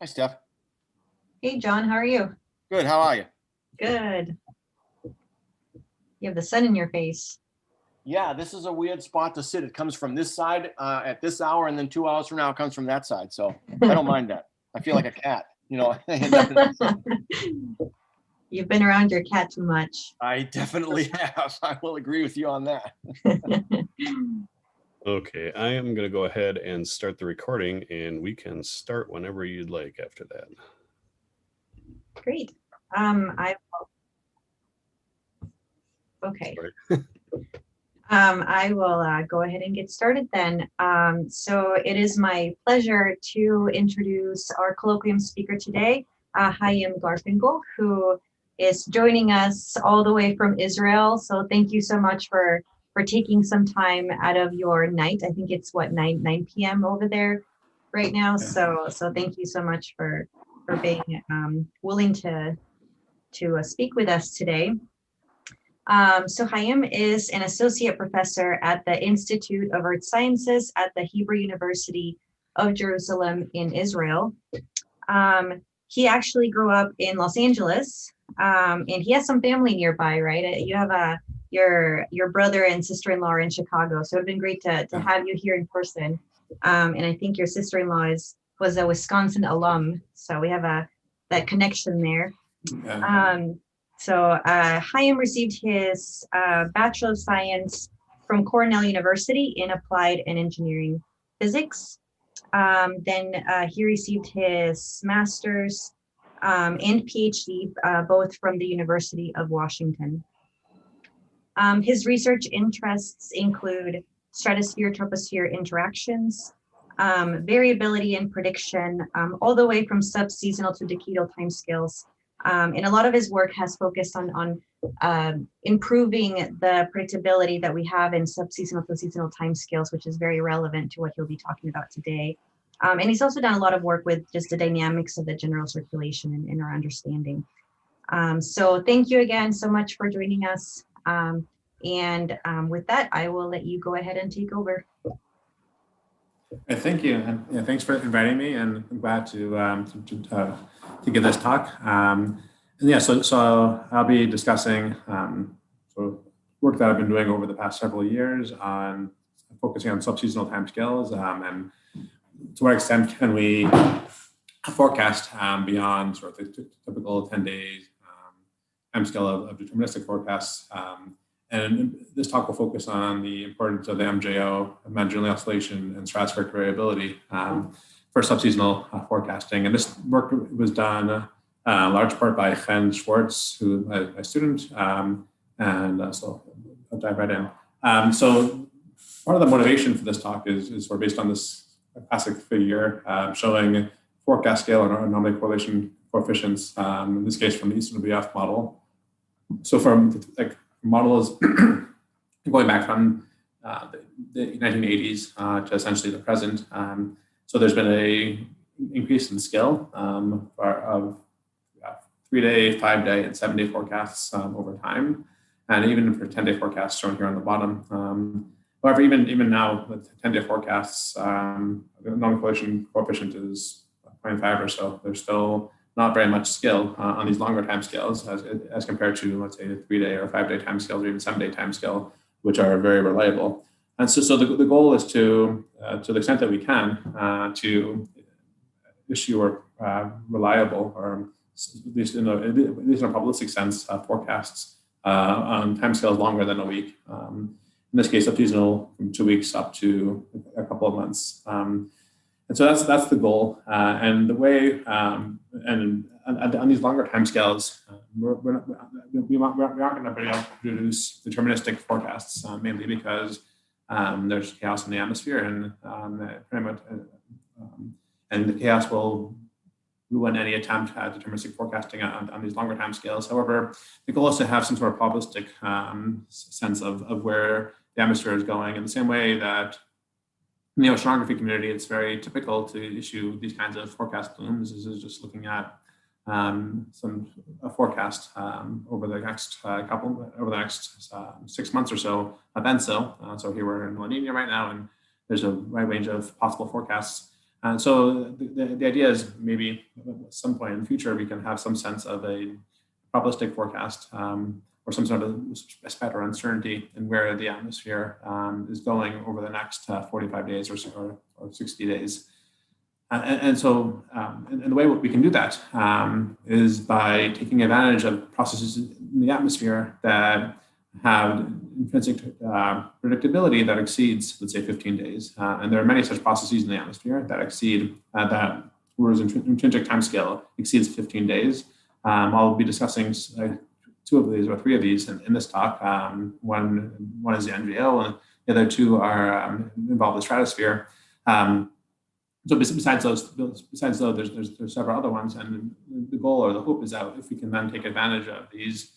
Hi, Steph. Hey, John, how are you? Good. How are you? Good. You have the sun in your face. Yeah, this is a weird spot to sit. It comes from this side at this hour, and then 2 hours from now, it comes from that side. So I don't mind that. I feel like a cat. I end up in the sun. You've been around your cat too much. I definitely have. I will agree with you on that. Okay, I am going to go ahead and start the recording, and we can start whenever you'd like after that. Great. Okay. I will go ahead and get started then. So it is my pleasure to introduce our colloquium speaker today, Chaim Garfinkel, who is joining us all the way from Israel. So thank you so much for taking some time out of your night. I think it's what, 9 p.m. over there right now. So thank you so much for being willing to speak with us today. So Chaim is an associate professor at the Institute of Earth Sciences at the Hebrew University of Jerusalem in Israel. He actually grew up in Los Angeles, and he has some family nearby, right? You have your brother and sister-in-law are in Chicago, so it'd been great to have you here in person. And I think your sister-in-law was a Wisconsin alum, so we have that connection there. So Chaim received his Bachelor of Science from Cornell University in Applied and Engineering Physics. Then he received his master's and PhD, both from the University of Washington. His research interests include stratosphere, troposphere interactions, variability and prediction, all the way from sub-seasonal to decadal timescales. And a lot of his work has focused on improving the predictability that we have in sub-seasonal to seasonal timescales, which is very relevant to what he'll be talking about today. And he's also done a lot of work with just the dynamics of the general circulation and our understanding. So thank you again so much for joining us. And with that, I will let you go ahead and take over. Thank you, and thanks for inviting me, and I'm glad to give this talk. And yeah, so I'll be discussing sort of work that I've been doing over the past several years on focusing on sub-seasonal timescales, and to what extent can we forecast beyond sort of the typical 10 days timescale of deterministic forecasts. And this talk will focus on the importance of the MJO, Madden-Julian Oscillation, and stratospheric variability for subseasonal forecasting. And this work was done in large part by Chen Schwartz, who is my student, and so I'll dive right in. So part of the motivation for this talk is sort of based on this classic figure showing forecast scale and anomaly correlation coefficients, in this case from the UW-AOS model. So from model is going back from the 1980s to essentially the present. So there's been a increase in scale of 3-day, 5-day, and 7-day forecasts over time, and even for 10-day forecasts shown here on the bottom. However, even now with 10-day forecasts, the anomaly correlation coefficient is 0.5 or so. There's still not very much skill on these longer timescales as compared to, let's say, the 3-day or 5-day timescales or even 7-day timescale, which are very reliable. And so the goal is to the extent that we can, to issue reliable, or at least in a probabilistic sense, forecasts on timescales longer than a week. In this case, seasonal from 2 weeks up to a couple of months. And so that's the goal. And the way, and on these longer timescales, we aren't going to be able to produce deterministic forecasts, mainly because there's chaos in the atmosphere, and and the chaos will ruin any attempt at deterministic forecasting on these longer timescales. However, the goal is to have some sort of probabilistic sense of where the atmosphere is going, in the same way that in the oceanography community, it's very typical to issue these kinds of forecast blooms. This is just looking at a forecast over the next 6 months or so of ENSO. So here we're in La Nina right now, and there's a wide range of possible forecasts. And so the idea is maybe at some point in the future, we can have some sense of a probabilistic forecast or some sort of spec or uncertainty in where the atmosphere is going over the next 45 days or 60 days. And the way we can do that is by taking advantage of processes in the atmosphere that have intrinsic predictability that exceeds, let's say, 15 days. And there are many such processes in the atmosphere that exceed that, whereas intrinsic timescale exceeds 15 days. I'll be discussing two of these or three of these in this talk. One is the MJO, and the other two are involve the stratosphere. So besides those, there's several other ones, and the goal or the hope is that if we can then take advantage of these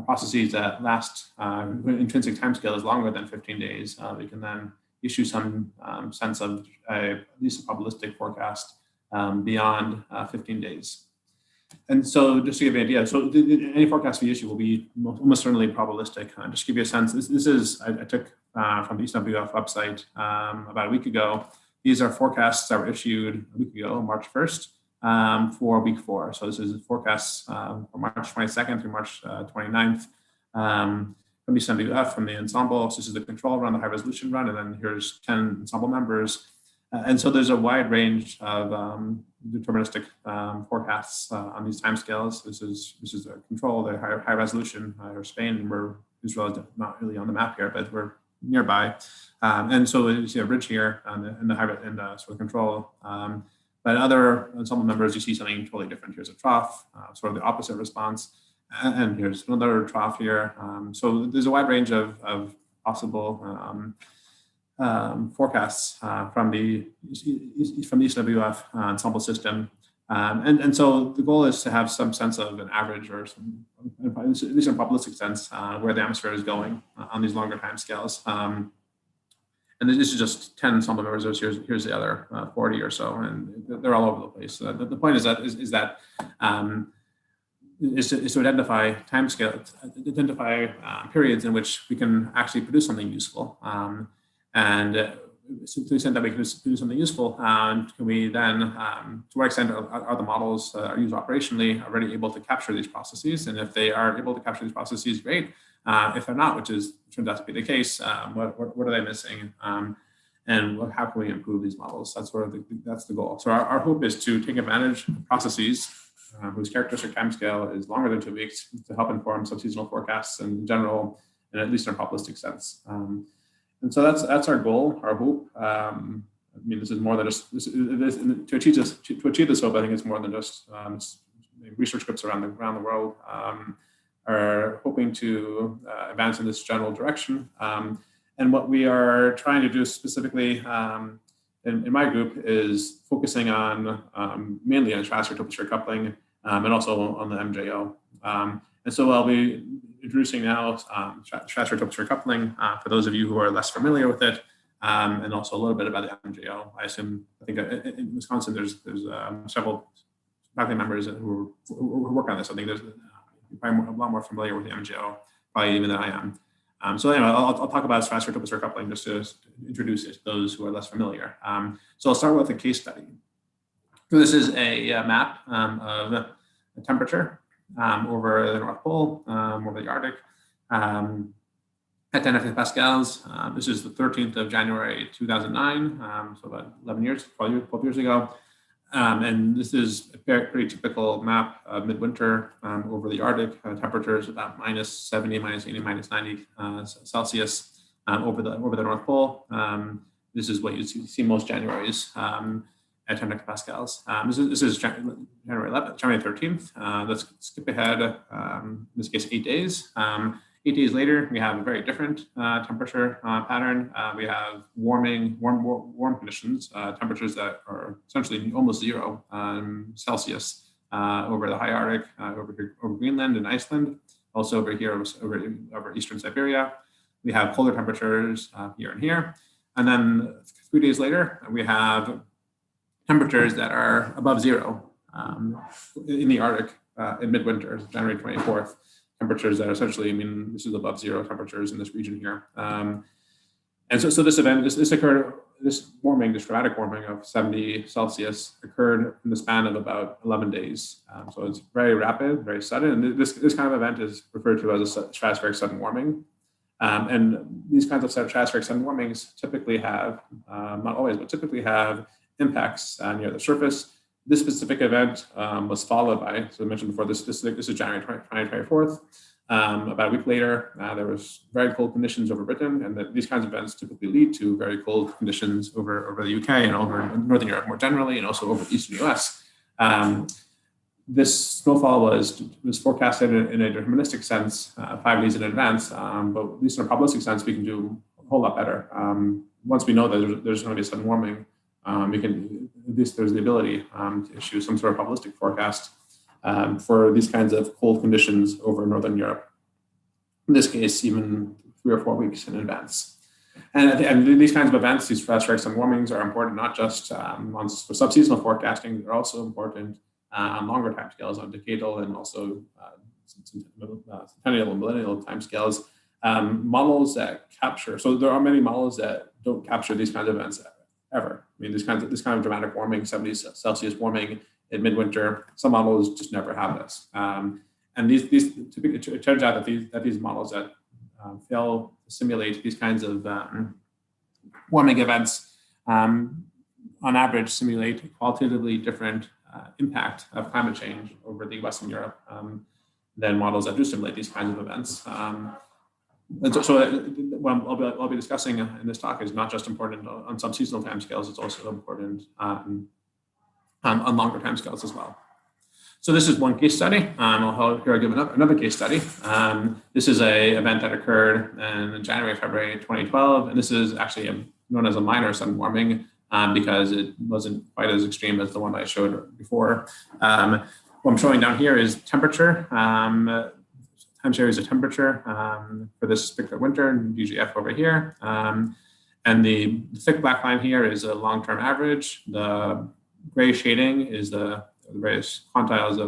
processes that last intrinsic timescale is longer than 15 days, we can then issue some sense of at least a probabilistic forecast beyond 15 days. And so just to give you an idea, so any forecast we issue will be almost certainly probabilistic. Just to give you a sense, this is, I took from the UW-AOS website about a week ago. These are forecasts that were issued a week ago, March 1st, for week 4. So this is forecasts from March 22nd through March 29th from the UW-AOS, from the ensemble. So this is the control run, the high resolution run, and then here's 10 ensemble members. And so there's a wide range of deterministic forecasts on these timescales. This is a control, the high resolution, or Spain, and Israel is not really on the map here, but we're nearby. And so you see a ridge here in the sort of control. But other ensemble members, you see something totally different. Here's a trough, sort of the opposite response. And here's another trough here. So there's a wide range of possible forecasts from the UW-AOS ensemble system. And so the goal is to have some sense of an average, or some, at least in a probabilistic sense, where the atmosphere is going on these longer time scales. And this is just 10 ensemble members. Here's the other 40 or so, and they're all over the place. The point is that to identify time scale, identify periods in which we can actually produce something useful. And to the extent that we can do something useful, can we then, to what extent are the models that are used operationally already able to capture these processes? And if they are able to capture these processes, great. If they're not, which turns out to be the case, what are they missing? And how can we improve these models? That's the goal. So our hope is to take advantage of processes whose characteristic timescale is longer than 2 weeks to help inform subseasonal forecasts in general, and at least in a probabilistic sense. And so that's our goal, our hope. I mean, this is more than just to achieve this hope. I think it's more than just research groups around the world are hoping to advance in this general direction. And what we are trying to do specifically in my group is focusing on mainly on stratospheric coupling and also on the MJO. And so I'll be introducing now stratospheric coupling for those of you who are less familiar with it, and also a little bit about the MJO. I think in Wisconsin there's several faculty members who work on this. I think there's probably a lot more familiar with the MJO, probably even than I am. So anyway, I'll talk about stratospheric coupling just to introduce it to those who are less familiar. So I'll start with a case study. So this is a map of the temperature over the North Pole, over the Arctic, at 10 hectopascals. This is the 13th of January 2009, so about 12 years ago. And this is a pretty typical map of midwinter over the Arctic. Temperatures about -70, -80, -90 Celsius over the North Pole. This is what you see most Januaries at 10 hectopascals. This is January 11th, January 13th. Let's skip ahead, in this case, 8 days. 8 days later, we have a very different temperature pattern. We have warm conditions, temperatures that are essentially almost 0 Celsius over the high Arctic, over Greenland and Iceland, also over here over eastern Siberia. We have colder temperatures here and here. And then 3 days later, we have temperatures that are above 0 in the Arctic in midwinter, January 24th. Temperatures that are essentially, I mean, this is above 0 temperatures in this region here. And so this event, this occurred this warming, this dramatic warming of 70 Celsius occurred in the span of about 11 days. So it's very rapid, very sudden. And this kind of event is referred to as a stratospheric sudden warming. And these kinds of stratospheric sudden warmings typically have, not always, but typically have impacts near the surface. This specific event was followed by, so I mentioned before, this is January 2024. About a week later, there was very cold conditions over Britain, and these kinds of events typically lead to very cold conditions over the UK and over Northern Europe more generally, and also over the eastern US. This snowfall was forecasted in a deterministic sense 5 days in advance, but at least in a probabilistic sense, we can do a whole lot better. Once we know that there's going to be sudden warming, we can, at least there's the ability to issue some sort of probabilistic forecast for these kinds of cold conditions over Northern Europe. In this case, even 3 or 4 weeks in advance. And these kinds of events, these stratospheric sudden warmings, are important not just for subseasonal forecasting, they're also important on longer timescales, on decadal and also centennial and millennial timescales. Models that capture, so there are many models that don't capture these kinds of events ever. I mean, this kind of dramatic warming, 70 Celsius warming in midwinter, some models just never have this. And it turns out that these models that fail to simulate these kinds of warming events, on average, simulate qualitatively different impact of climate change over the Western Europe than models that do simulate these kinds of events. And so what I'll be discussing in this talk is not just important on some seasonal timescales, it's also important on longer timescales as well. So this is one case study. Here I'll give another case study. This is an event that occurred in January, February 2012, and this is actually known as a minor sudden warming because it wasn't quite as extreme as the one I showed before. What I'm showing down here is temperature. Time series of temperature for this particular winter, and DGF over here. And the thick black line here is a long-term average. The gray shading is the various quantiles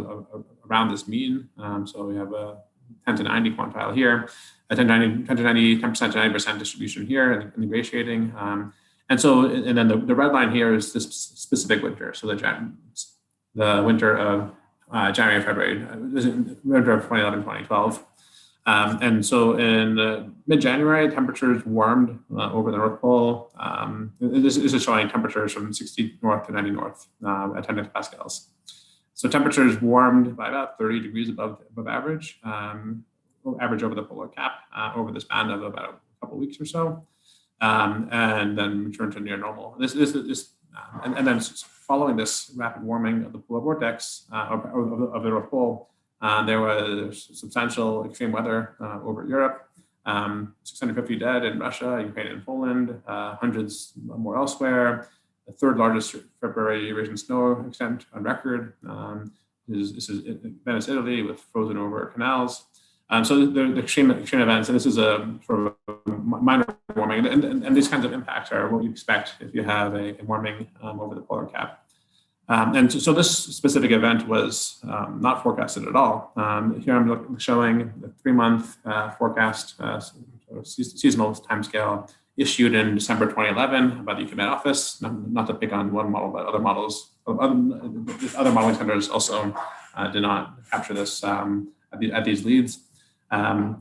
around this mean. So we have a 10 to 90 quantile here, a 10 to 90, 10% to 90% distribution here in the gray shading. And then the red line here is this specific winter. So the winter of January, February, winter of 2011, 2012. And so in mid-January, temperatures warmed over the North Pole. This is showing temperatures from 60 north to 90 north at 10 hectopascals. So temperatures warmed by about 30 degrees above average, average over the polar cap over the span of about a couple of weeks or so, and then returned to near normal. And then following this rapid warming of the polar vortex of the North Pole, there was substantial extreme weather over Europe, 650 dead in Russia, Ukraine, and Poland, hundreds more elsewhere. The third largest February Eurasian snow extent on record. This is Venice, Italy, with frozen over canals. So the extreme events, and this is a sort of minor warming, and these kinds of impacts are what you expect if you have a warming over the polar cap. And so this specific event was not forecasted at all. Here I'm showing the 3-month forecast, seasonal timescale issued in December 2011 by the UW office. Not to pick on one model, but other models, other modeling centers also did not capture this at these leads.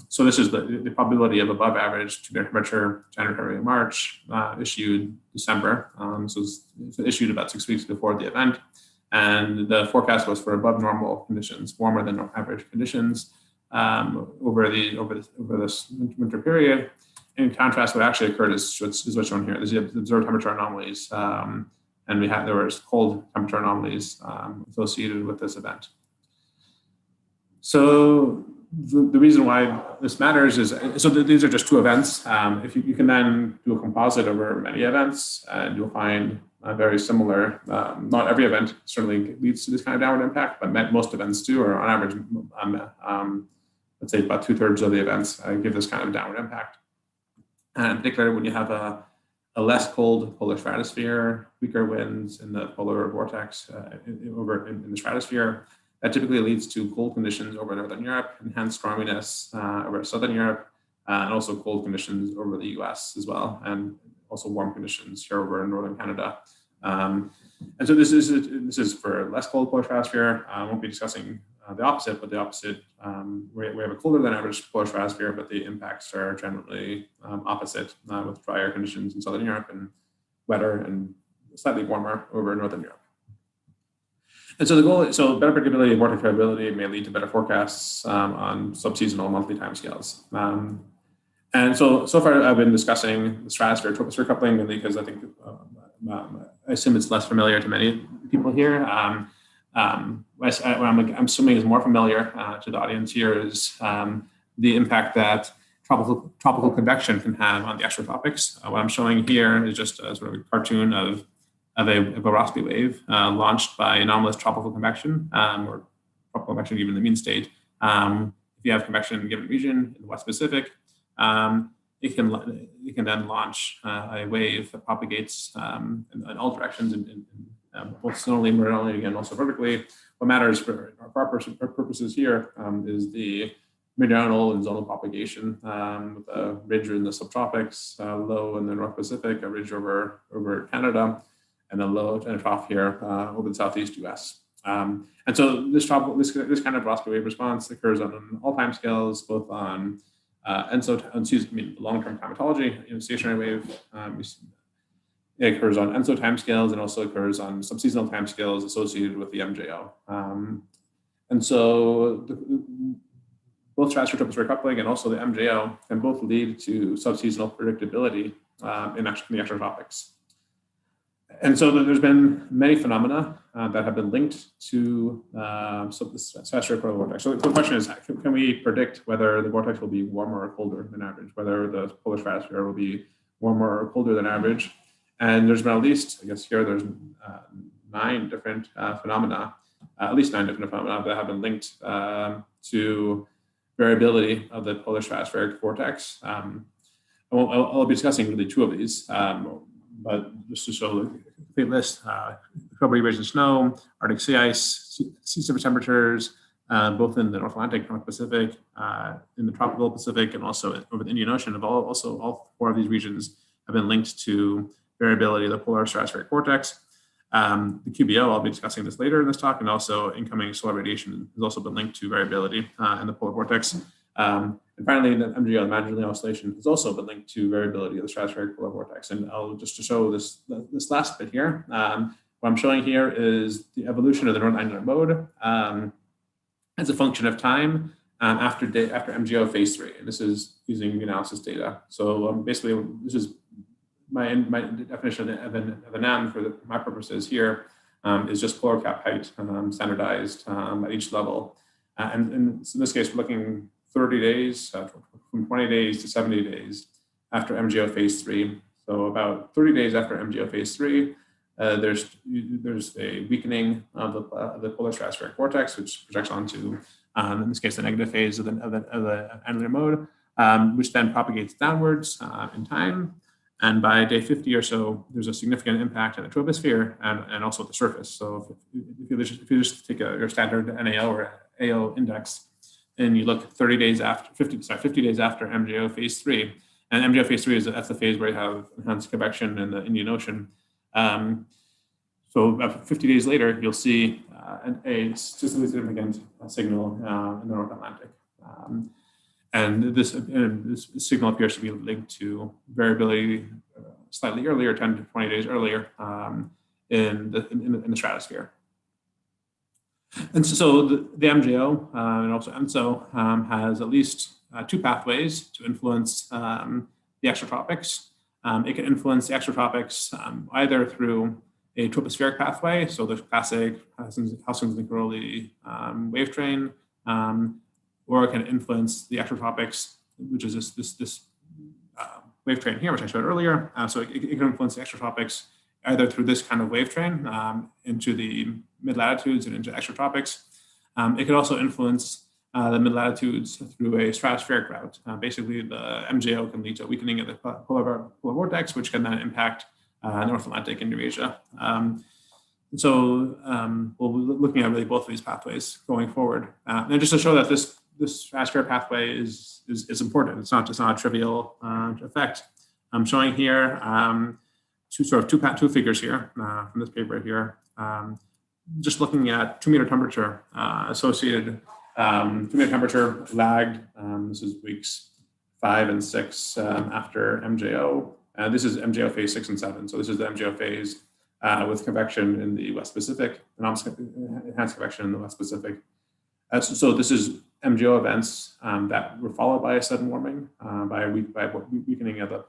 So this is the probability of above average to temperature January, February, and March, issued December. So it's issued about 6 weeks before the event. And the forecast was for above normal conditions, warmer than average conditions over this winter period. In contrast, what actually occurred is what's shown here. There's the observed temperature anomalies. And there was cold temperature anomalies associated with this event. So the reason why this matters is, so these are just two events. If you can then do a composite over many events, and you'll find very similar, not every event certainly leads to this kind of downward impact, but most events do, or on average, let's say about 2/3 of the events give this kind of downward impact. And in particular, when you have a less cold polar stratosphere, weaker winds in the polar vortex over in the stratosphere, that typically leads to cold conditions over Northern Europe, enhanced storminess over Southern Europe, and also cold conditions over the US as well. And also warm conditions here over in northern Canada. And so this is for less cold polar stratosphere. I won't be discussing the opposite, but the opposite, we have a colder than average polar stratosphere, but the impacts are generally opposite, with drier conditions in southern Europe and wetter and slightly warmer over in northern Europe. And so the goal is, so better predictability and vortex variability may lead to better forecasts on subseasonal monthly timescales. And so far I've been discussing the stratosphere troposphere coupling, mainly because I think I assume it's less familiar to many people here. What I'm assuming is more familiar to the audience here is the impact that tropical convection can have on the extratropics. What I'm showing here is just a sort of a cartoon of a Rossby wave launched by anomalous tropical convection, or tropical convection given the mean state. If you have convection in a given region in the West Pacific, it can then launch a wave that propagates in all directions, both zonally, meridionally, and also vertically. What matters for our purposes here is the meridional and zonal propagation, with a ridge in the subtropics, low in the North Pacific, a ridge over Canada, and a low and a trough here over the Southeast US. And so this kind of Rossby wave response occurs on all time scales, both on long-term climatology, stationary wave. It occurs on ENSO timescales and also occurs on subseasonal timescales associated with the MJO. And so both stratosphere troposphere coupling and also the MJO can both lead to subseasonal predictability in the extratropics. And so there's been many phenomena that have been linked to the stratospheric polar vortex. So the question is, can we predict whether the vortex will be warmer or colder than average, whether the polar stratosphere will be warmer or colder than average? And there's been at least, I guess here, there's 9 different phenomena, at least 9 different phenomena that have been linked to variability of the polar stratospheric vortex. I'll be discussing really 2 of these, but just to show the complete list, February ridge and snow, Arctic sea ice, sea surface temperatures, both in the North Atlantic, North Pacific, in the tropical Pacific, and also over the Indian Ocean. All 4 of these regions have been linked to variability of the polar stratospheric vortex. The QBO, I'll be discussing this later in this talk, and also incoming solar radiation has also been linked to variability in the polar vortex. And finally, the MGO, the Madden-Julian Oscillation, has also been linked to variability of the stratospheric polar vortex. And I'll just to show this last bit here, what I'm showing here is the evolution of the northern angular mode as a function of time after MGO phase 3. And this is using the analysis data. So basically, this is my definition of an M for my purposes here is just polar cap height, standardized at each level. And in this case, we're looking 30 days, from 20 days to 70 days after MGO phase 3. So about 30 days after MGO phase 3, there's a weakening of the polar stratospheric vortex, which projects onto, in this case, the negative phase of the angular mode, which then propagates downwards in time. And by day 50 or so, there's a significant impact on the troposphere and also at the surface. So if you just take your standard NAO or AO index, and you look 50 days after MJO phase 3, and MJO phase 3 that's the phase where you have enhanced convection in the Indian Ocean. So about 50 days later, you'll see a statistically significant signal in the North Atlantic. And this signal appears to be linked to variability slightly earlier, 10 to 20 days earlier in the stratosphere. And so the MJO and also ENSO has at least 2 pathways to influence the extratropics. It can influence the extratropics either through a tropospheric pathway, so the classic Hausens-Niccaroli wave train, or it can influence the extratropics, which is this wave train here, which I showed earlier. So it can influence the extratropics either through this kind of wave train into the mid-latitudes and into extratropics. It could also influence the mid-latitudes through a stratospheric route. Basically, the MJO can lead to a weakening of the polar vortex, which can then impact North Atlantic and Eurasia. So we'll be looking at really both of these pathways going forward. And just to show that this stratospheric pathway is important. It's not a trivial effect. I'm showing here two figures here from this paper here. Just looking at 2 meter temperature associated, 2 meter temperature lagged. This is weeks 5 and 6 after MJO. This is MJO phase 6 and 7. So this is the MJO phase with convection in the West Pacific, and enhanced convection in the West Pacific. So this is MJO events that were followed by a sudden warming, by weakening of the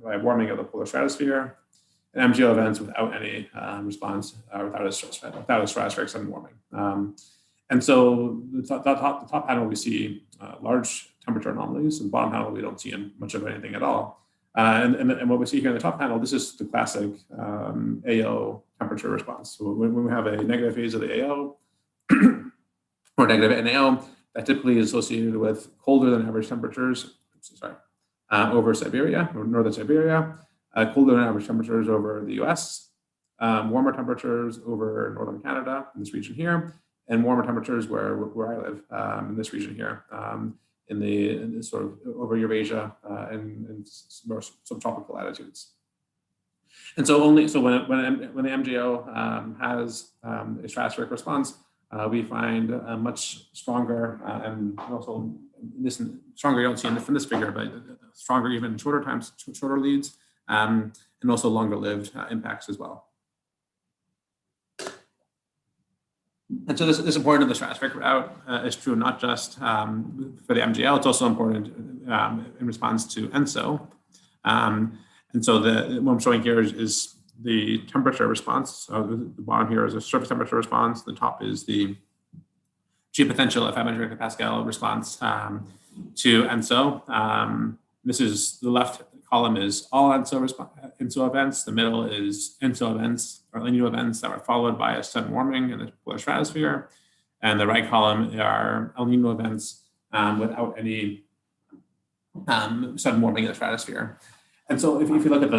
by warming of the polar stratosphere, and MJO events without any response, without a stratospheric sudden warming. And so the top panel, we see large temperature anomalies. In the bottom panel, we don't see much of anything at all. And what we see here in the top panel, this is the classic AO temperature response. So when we have a negative phase of the AO or negative NAO, that typically is associated with colder than average temperatures, over Siberia or northern Siberia, colder than average temperatures over the US, warmer temperatures over northern Canada in this region here, and warmer temperatures where I live in this region here, in the sort of over Eurasia and more subtropical latitudes. And so when the MJO has a stratospheric response, we find a much stronger and also stronger you don't see from this figure, but stronger even shorter leads, and also longer lived impacts as well. And so this is important of the stratospheric route is true not just for the MJO, it's also important in response to ENSO. And so what I'm showing here is the temperature response. So the bottom here is a surface temperature response. The top is the geopotential at 500 hectopascal response to ENSO. This is the left column is all ENSO events. The middle is ENSO events or El Nino events that were followed by a sudden warming in the polar stratosphere. And the right column are El Nino events without any sudden warming in the stratosphere. And so if you look at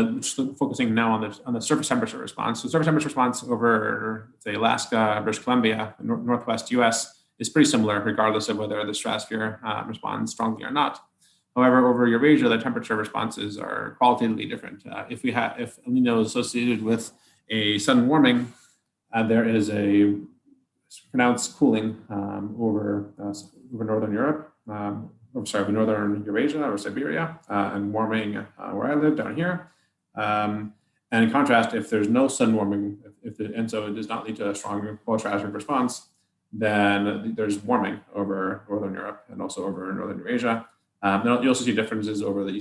focusing now on the surface temperature response, so surface temperature response over, say, Alaska, British Columbia, Northwest US is pretty similar regardless of whether the stratosphere responds strongly or not. However, over Eurasia, the temperature responses are qualitatively different. If El Nino is associated with a sudden warming, there is a pronounced cooling over northern Europe, northern Eurasia or Siberia, and warming where I live down here. And in contrast, if there's no sudden warming, if the ENSO does not lead to a strong polar stratospheric response, then there's warming over northern Europe and also over northern Eurasia. You also see differences over the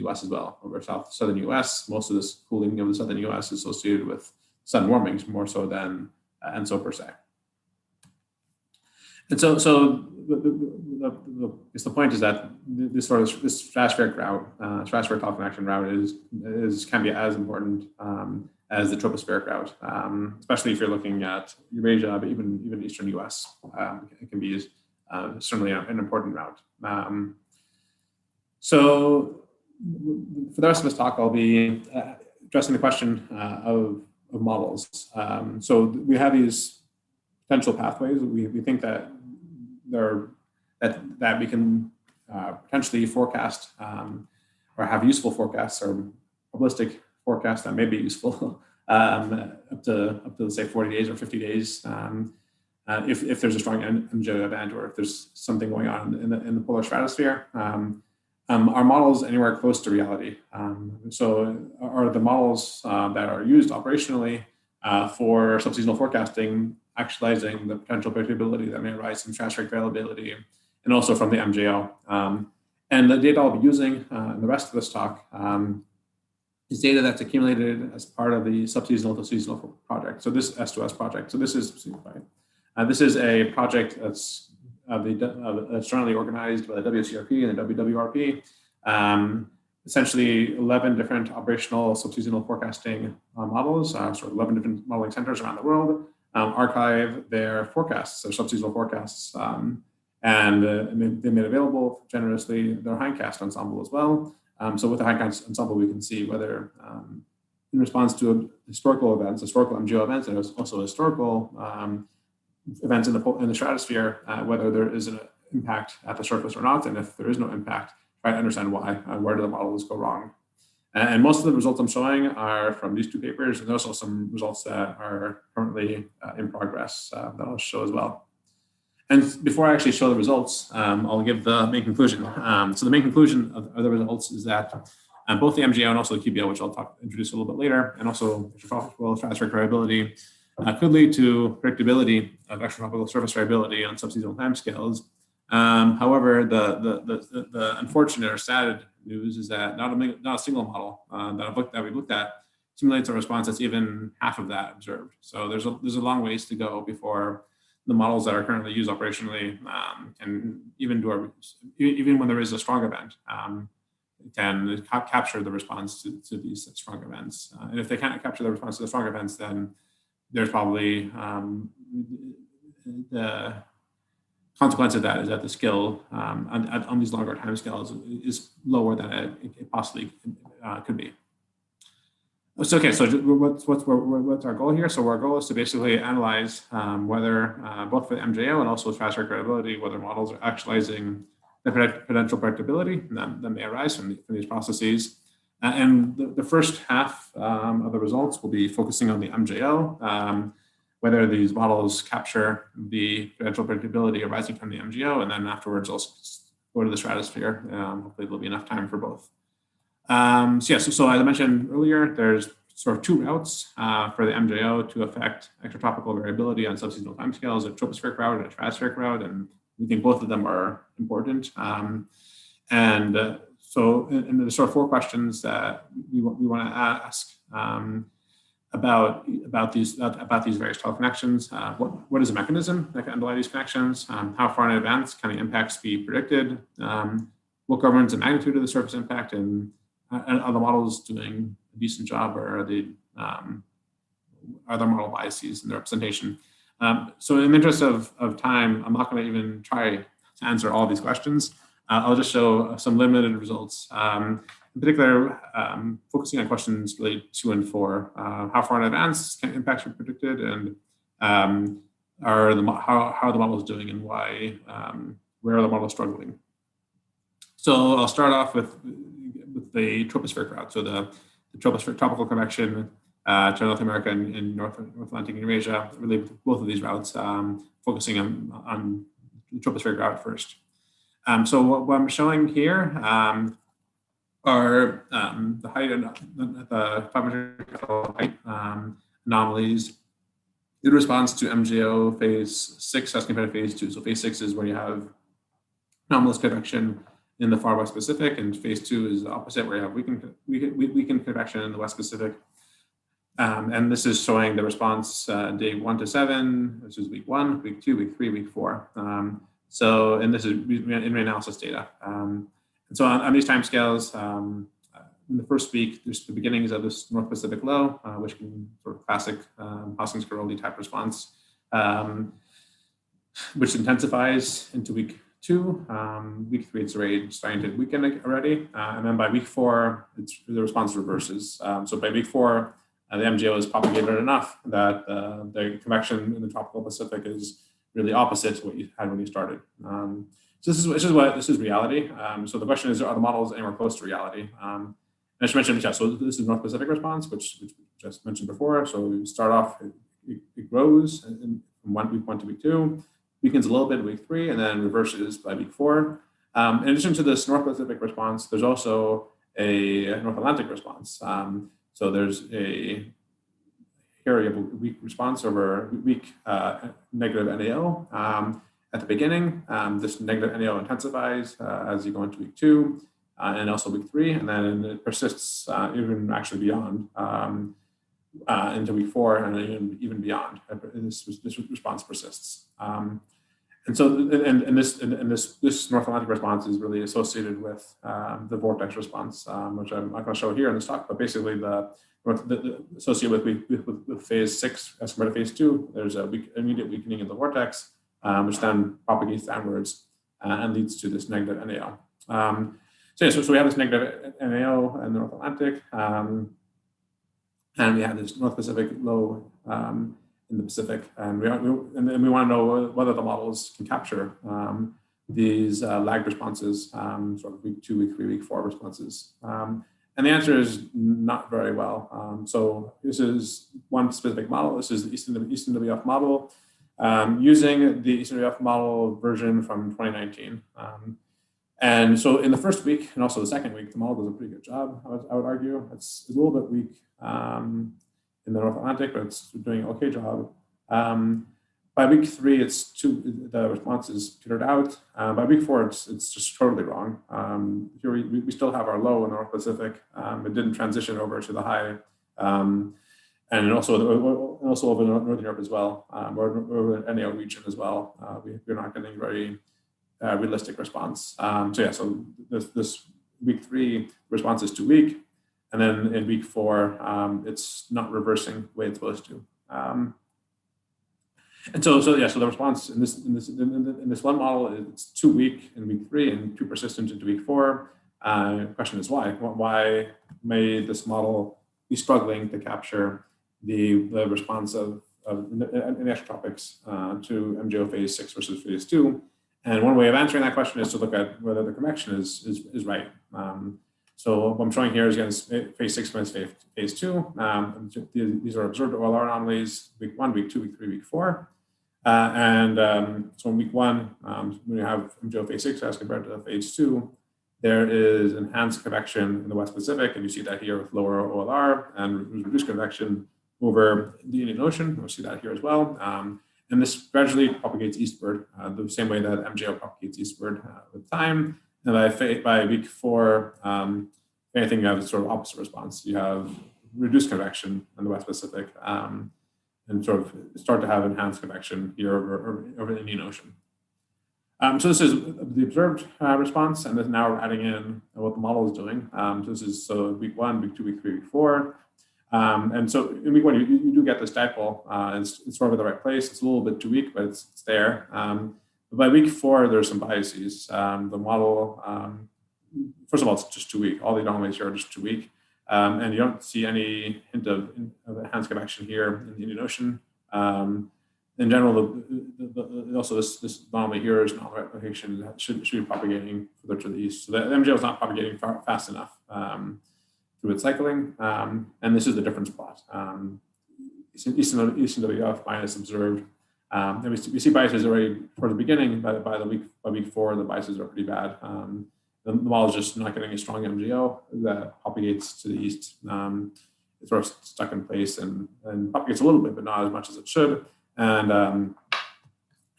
US as well. Over southern US, most of this cooling of the southern US is associated with sudden warmings more so than ENSO per se. And so the point is that this stratospheric route, stratospheric top convection route can be as important as the tropospheric route, especially if you're looking at Eurasia, but even Eastern US, it can be certainly an important route. So for the rest of this talk, I'll be addressing the question of models. So we have these potential pathways. We think that that we can potentially forecast or have useful forecasts or probabilistic forecasts that may be useful up to say 40 days or 50 days if there's a strong MJO event or if there's something going on in the polar stratosphere. Are models anywhere close to reality? So are the models that are used operationally for subseasonal forecasting actualizing the potential predictability that may arise from stratospheric variability and also from the MJO? And the data I'll be using in the rest of this talk is data that's accumulated as part of the subseasonal to seasonal project. So this S2S project. So this is a project that's jointly organized by the WCRP and the WWRP. Essentially 11 different operational subseasonal forecasting models, sort of 11 different modeling centers around the world, archive their forecasts, their subseasonal forecasts, and they made available generously their hindcast ensemble as well. So with the hindcast ensemble, we can see whether in response to historical events, historical MJO events, and also historical events in the stratosphere, whether there is an impact at the surface or not, and if there is no impact, try to understand why, where do the models go wrong. And most of the results I'm showing are from these two papers, and there's also some results that are currently in progress that I'll show as well. And before I actually show the results, I'll give the main conclusion. So the main conclusion of the results is that both the MJO and also the QBO, which I'll introduce a little bit later, and also stratospheric variability could lead to predictability of extratropical surface variability on subseasonal timescales. However, the unfortunate or sad news is that not a single model that we've looked at simulates a response that's even half of that observed. So there's a long ways to go before the models that are currently used operationally can even even when there is a strong event, can capture the response to these strong events. And if they can't capture the response to the strong events, then there's probably the consequence of that is that the skill on these longer timescales is lower than it possibly could be. So, okay, so what's our goal here? So our goal is to basically analyze whether, both for the MJO and also stratospheric variability, whether models are actualizing the potential predictability that may arise from these processes. And the first half of the results will be focusing on the MJO, whether these models capture the potential predictability arising from the MJO, and then afterwards also go to the stratosphere. Hopefully there'll be enough time for both. So as I mentioned earlier, there's sort of two routes for the MJO to affect extratropical variability on subseasonal timescales: a tropospheric route and a stratospheric route, and we think both of them are important. So there's sort of four questions that we want to ask about these various teleconnections. What is the mechanism that can underlie these connections? How far in advance can the impacts be predicted? What governs the magnitude of the surface impact? And are the models doing a decent job, or are there model biases in their representation? So in the interest of time, I'm not going to even try to answer all these questions. I'll just show some limited results. In particular, focusing on questions really 2 and 4. How far in advance can impacts be predicted, and how are the models doing, and why, where are the models struggling? So I'll start off with the tropospheric route. So the tropical convection to North America and North Atlantic and Eurasia, really both of these routes, focusing on the tropospheric route first. So what I'm showing here are the height and the 500 height anomalies in response to MJO phase 6 as compared to phase 2. So phase 6 is where you have anomalous convection in the far West Pacific, and phase 2 is the opposite, where you have weakened convection in the West Pacific. And this is showing the response day 1 to 7, which is week 1, week 2, week 3, week 4. And this is in analysis data. And so on these timescales, in the first week, there's the beginnings of this North Pacific low, which can sort of classic Hoskins-Caroli type response, which intensifies into week 2. Week 3, it's already starting to weaken already. And then by week 4, the response reverses. So by week 4, the MJO is propagated enough that the convection in the tropical Pacific is really opposite to what you had when you started. So this is reality. So the question is, are the models anywhere close to reality? And I should mention, so this is North Pacific response, which just mentioned before. So we start off, it grows from week 1 to week 2, weakens a little bit in week 3, and then reverses by week 4. In addition to this North Pacific response, there's also a North Atlantic response. So there's here you have a weak response over weak negative NAO. At the beginning, this negative NAO intensifies as you go into week 2 and also week 3, and then it persists even actually beyond into week 4 and even beyond. This response persists. And so, this North Atlantic response is really associated with the vortex response, which I'm not going to show here in this talk, but basically associated with phase 6 as compared to phase 2, there's a immediate weakening of the vortex, which then propagates downwards and leads to this negative NAO. So we have this negative NAO in the North Atlantic, and we have this North Pacific low in the Pacific, and we want to know whether the models can capture these lagged responses, sort of week 2, week 3, week 4 responses. And the answer is not very well. So this is one specific model. This is the Eastern UW-AOS model, using the Eastern UW-AOS model version from 2019. And so in the first week and also the second week, the model does a pretty good job, I would argue. It's a little bit weak in the North Atlantic, but it's doing an okay job. By week 3, the response is petered out. By week 4, it's just totally wrong. Here we still have our low in the North Pacific. It didn't transition over to the high, and also over Northern Europe as well, or over the NAO region as well. We're not getting very realistic response. So this week 3 response is too weak, and then in week 4, it's not reversing the way it's supposed to. And so the response in this one model, it's too weak in week 3 and too persistent into week 4. The question is why? Why may this model be struggling to capture the response of in the extratropics to MJO phase 6 versus phase 2? And one way of answering that question is to look at whether the convection is right. So what I'm showing here is against phase 6 minus phase 2. These are observed OLR anomalies, week 1, week 2, week 3, week 4. So in week 1, when you have MJO phase 6 as compared to phase 2, there is enhanced convection in the West Pacific, and you see that here with lower OLR, and reduced convection over the Indian Ocean. You'll see that here as well. And this gradually propagates eastward, the same way that MJO propagates eastward with time. And by week 4, anything, you have a sort of opposite response. You have reduced convection in the West Pacific, and sort of start to have enhanced convection here over the Indian Ocean. So this is the observed response, and then now we're adding in what the model is doing. So this is week 1, week 2, week 3, week 4. And so in week 1, you do get this dipole. It's sort of in the right place. It's a little bit too weak, but it's there. But by week 4, there's some biases. The model, first of all, it's just too weak. All the anomalies here are just too weak. And you don't see any hint of enhanced convection here in the Indian Ocean. In general, also this anomaly here is not right location that should be propagating further to the east. So the MJO is not propagating fast enough through its cycling. And this is the difference plot. Eastern UW-AOS bias observed. And we see biases already toward the beginning. By week 4, the biases are pretty bad. The model is just not getting a strong MJO that propagates to the east. It's sort of stuck in place and propagates a little bit, but not as much as it should. And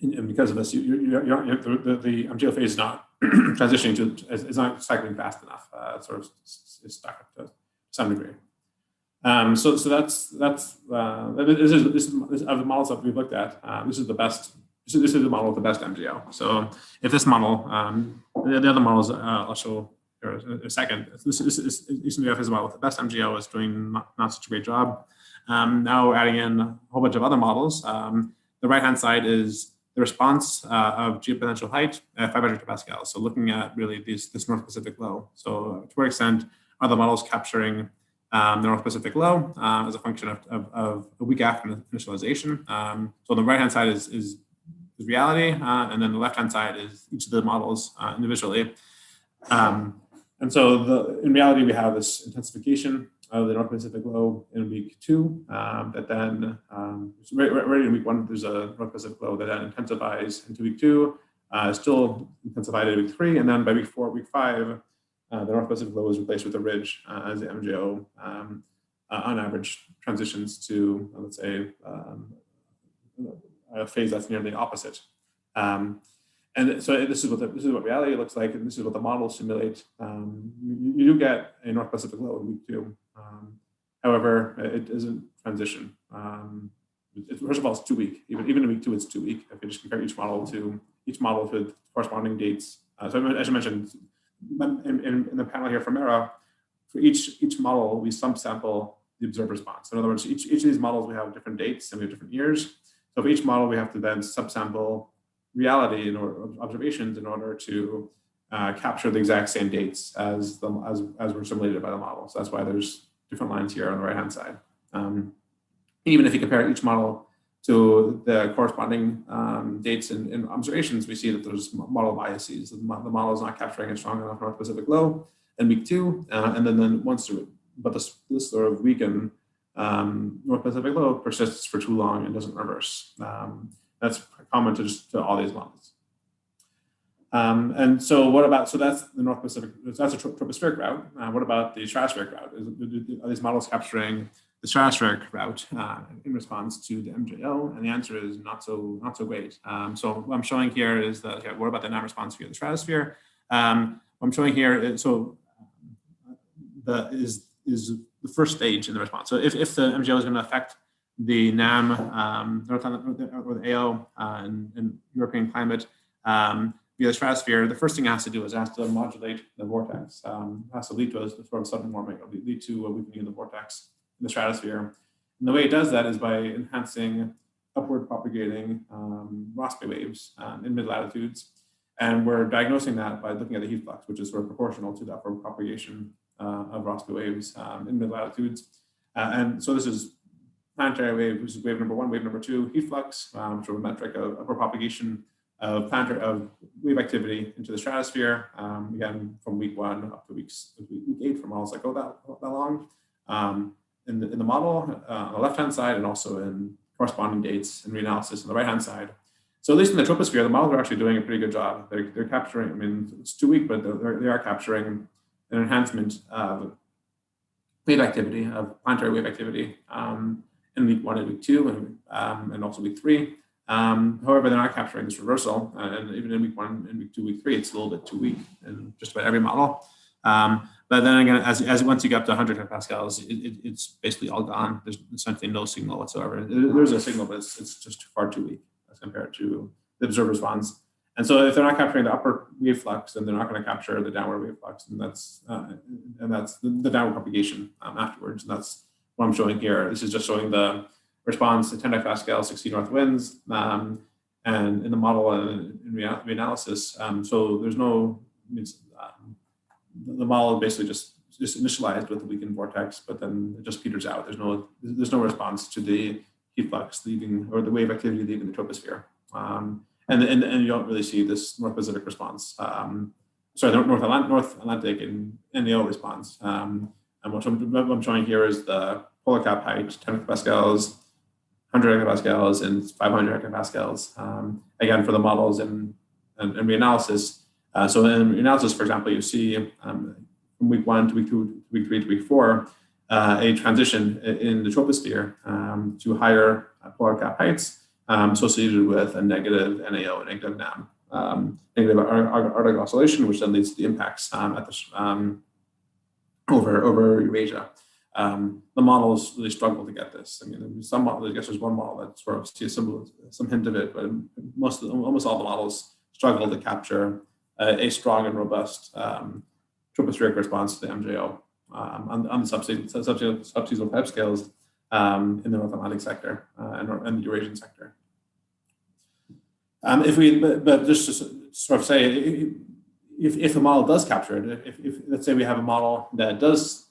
because of this, the MJO phase is not transitioning to, it's not cycling fast enough. It sort of is stuck to some degree. So that's of the models that we've looked at. This is the best. This is the model with the best MJO. So if this model, the other models I'll show here in a second. This is Eastern UW-AOS model with the best MJO is doing not such a great job. Now adding in a whole bunch of other models. The right-hand side is the response of geopotential height at 500 hectopascals. So looking at really this North Pacific low. So to what extent are the models capturing the North Pacific low as a function of a week after initialization? So the right-hand side is reality, and then the left-hand side is each of the models individually. And so in reality, we have this intensification of the North Pacific low in week 2, that then, right in week 1, there's a North Pacific low that then intensifies into week 2, still intensified in week 3, and then by week 4, week 5, the North Pacific low is replaced with a ridge as the MJO, on average, transitions to, let's say, a phase that's nearly opposite. And so this is what reality looks like, and this is what the models simulate. You do get a North Pacific low in week 2. However, it doesn't transition. First of all, it's too weak. Even in week 2, it's too weak. If you just compare each model with corresponding dates. So as I mentioned, in the panel here from ERA, for each model, we subsample the observed response. In other words, each of these models, we have different dates and we have different years. So for each model, we have to then subsample reality or observations in order to capture the exact same dates as were simulated by the model. So that's why there's different lines here on the right-hand side. Even if you compare each model to the corresponding dates and observations, we see that there's model biases. The model is not capturing a strong enough North Pacific low. in week 2, and then once, but this sort of weakened North Pacific low persists for too long and doesn't reverse. That's common to all these models. And so what about, so that's the North Pacific, that's a tropospheric route. What about the stratospheric route? Are these models capturing the stratospheric route in response to the MJO? And the answer is not so great. So what I'm showing here is that, okay, what about the NAM response via the stratosphere? What I'm showing here is, so is the first stage in the response. So if the MJO is going to affect the NAM or the AO in European climate via the stratosphere, the first thing it has to do is it has to modulate the vortex. It has to lead to a sort of sudden warming, or lead to a weakening of the vortex in the stratosphere. And the way it does that is by enhancing upward propagating Rossby waves in mid-latitudes. And we're diagnosing that by looking at the heat flux, which is sort of proportional to the upward propagation of Rossby waves in mid-latitudes. And so this is planetary wave, which is wave number 1, wave number 2, heat flux, which is a metric of upward propagation of wave activity into the stratosphere, again, from week 1 up to week 8 for models that go that long. In the model on the left-hand side, and also in corresponding dates and reanalysis on the right-hand side. So at least in the troposphere, the models are actually doing a pretty good job. They're capturing, I mean, it's too weak, but they are capturing an enhancement of wave activity, of planetary wave activity in week 1 and week 2, and also week 3. However, they're not capturing this reversal, and even in week 1 and week 2, week 3, it's a little bit too weak in just about every model. But then again, as once you get up to 100 hectopascals, it's basically all gone. There's essentially no signal whatsoever. There's a signal, but it's just far too weak as compared to the observed response. And so if they're not capturing the upper wave flux, then they're not going to capture the downward wave flux, and that's the downward propagation afterwards. And that's what I'm showing here. This is just showing the response to 10 hectopascal, 60 north winds, and in the model and in reanalysis. So there's no, the model basically just initialized with the weakened vortex, but then it just peters out. There's no response to the heat flux leaving, or the wave activity leaving the troposphere. And you don't really see this North Pacific response. North Atlantic and NAO response. And what I'm showing here is the polar cap height, 10 hectopascals, 100 hectopascals, and 500 hectopascals. Again, for the models and reanalysis. So in reanalysis, for example, you see from week 1 to week 2, to week 3 to week 4, a transition in the troposphere to higher polar cap heights associated with a negative NAO and negative NAM, negative Arctic oscillation, which then leads to the impacts over Eurasia. The models really struggle to get this. I mean, some models, I guess there's one model that sort of sees some hint of it, but almost all the models struggle to capture a strong and robust tropospheric response to the MJO on the subseasonal type scales in the North Atlantic sector and the Eurasian sector. But just to sort of say, if the model does capture it, if let's say we have a model that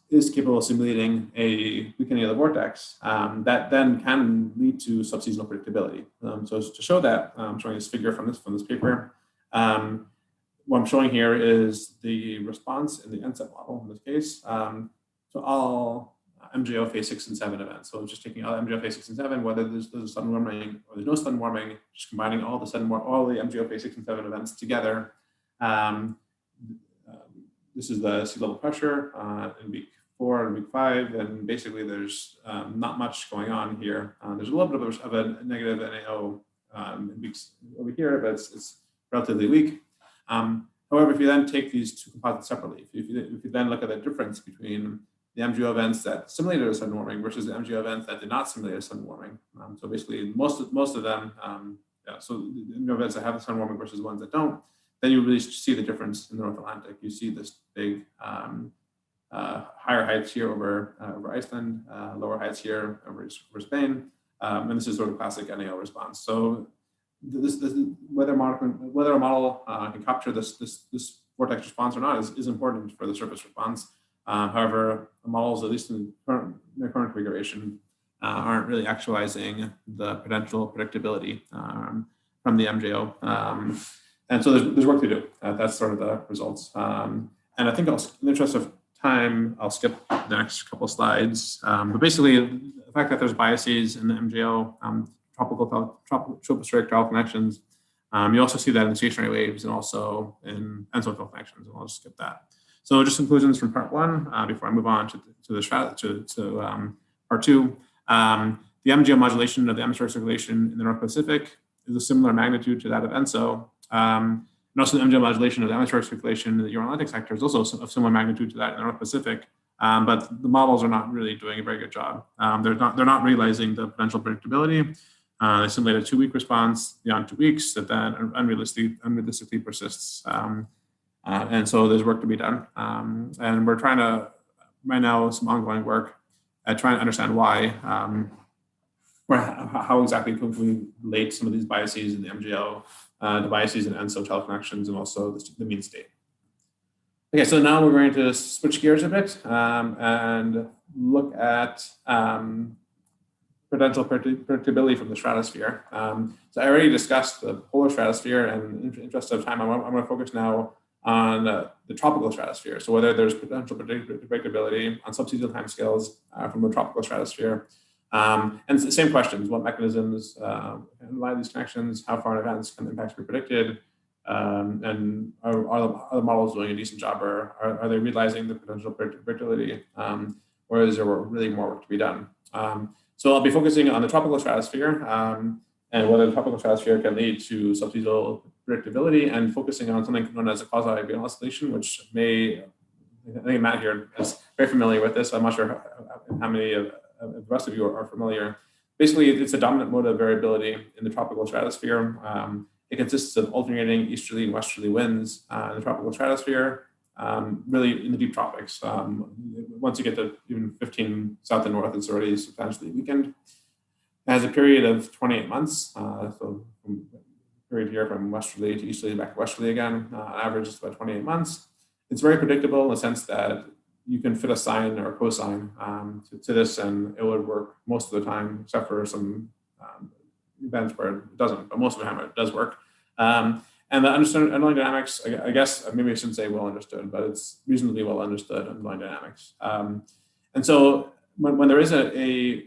is capable of simulating a weakening of the vortex, that then can lead to subseasonal predictability. So to show that, I'm showing this figure from this paper. What I'm showing here is the response in the NSET model in this case to all MJO phase 6 and 7 events. So just taking all MJO phase 6 and 7, whether there's sudden warming or there's no sudden warming, just combining all the MJO phase 6 and 7 events together. This is the sea level pressure in week 4 and week 5, and basically there's not much going on here. There's a little bit of a negative NAO in weeks over here, but it's relatively weak. However, if you then take these two composites separately, if you then look at the difference between the MJO events that simulated a sudden warming versus the MJO events that did not simulate a sudden warming, so basically most of them, so the MJO events that have a sudden warming versus the ones that don't, then you really see the difference in the North Atlantic. You see this big higher heights here over Iceland, lower heights here over Spain, and this is sort of classic NAO response. So whether a model can capture this vortex response or not is important for the surface response. However, the models, at least in their current configuration, aren't really actualizing the potential predictability from the MJO. And so there's work to do. That's sort of the results. And And I think in the interest of time, I'll skip the next couple of slides. But basically, the fact that there's biases in the MJO, tropospheric dial connections, you also see that in stationary waves and also in ensemble connections, and I'll just skip that. So just conclusions from part one before I move on to part two. The MJO modulation of the atmospheric circulation in the North Pacific is a similar magnitude to that of ENSO. And also the MJO modulation of the atmospheric circulation in the Euro-Atlantic sector is also of similar magnitude to that in the North Pacific. But the models are not really doing a very good job. They're not realizing the potential predictability. They simulate a 2-week response beyond 2 weeks that then unrealistically persists. And so there's work to be done. And we're trying to, right now, some ongoing work at trying to understand why, or how exactly can we relate some of these biases in the MJO to biases in ENSO teleconnections and also the mean state. Okay, so now we're going to switch gears a bit and look at potential predictability from the stratosphere. So I already discussed the polar stratosphere, and in the interest of time, I'm going to focus now on the tropical stratosphere. So whether there's potential predictability on subseasonal timescales from the tropical stratosphere. And it's the same questions: what mechanisms underlie these connections? How far in advance can the impacts be predicted? And are the models doing a decent job, or are they realizing the potential predictability? Or is there really more work to be done? So I'll be focusing on the tropical stratosphere and whether the tropical stratosphere can lead to subseasonal predictability, and focusing on something known as a quasi-Julian oscillation, which I think Matt here is very familiar with this. I'm not sure how many of the rest of you are familiar. Basically, it's a dominant mode of variability in the tropical stratosphere. It consists of alternating easterly and westerly winds in the tropical stratosphere, really in the deep tropics. Once you get to even 15 south and north, it's already substantially weakened. It has a period of 28 months, so from period here from westerly to easterly back to westerly again, average is about 28 months. It's very predictable in the sense that you can fit a sine or a cosine to this, and it would work most of the time, except for some events where it doesn't, but most of the time it does work. And the underlying dynamics, I guess, maybe I shouldn't say well understood, but it's reasonably well understood underlying dynamics. And so when there is a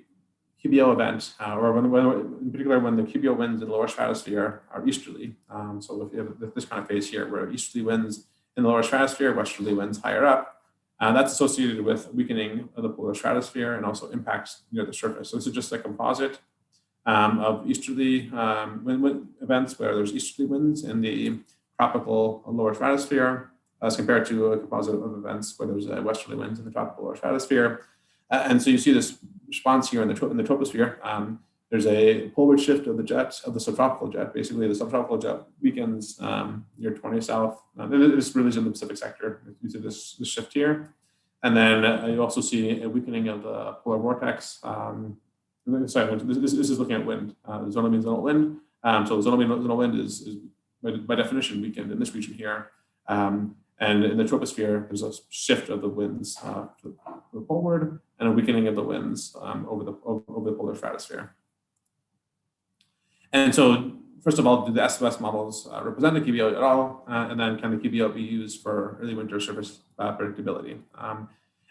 QBO event, or in particular when the QBO winds in the lower stratosphere are easterly, so if you have this kind of phase here where easterly winds in the lower stratosphere, westerly winds higher up, that's associated with weakening of the polar stratosphere and also impacts near the surface. So this is just a composite of easterly wind events where there's easterly winds in the tropical lower stratosphere as compared to a composite of events where there's westerly winds in the tropical lower stratosphere. And so you see this response here in the troposphere. There's a poleward shift of the jet, of the subtropical jet. Basically, the subtropical jet weakens near 20 south. This really is in the Pacific sector. You see this shift here. And then you also see a weakening of the polar vortex. Sorry, this is looking at wind. Zonal means zonal wind. So zonal wind is by definition weakened in this region here. And in the troposphere, there's a shift of the winds to the poleward and a weakening of the winds over the polar stratosphere. And so, first of all, do the SOS models represent the QBO at all? And then can the QBO be used for early winter surface predictability?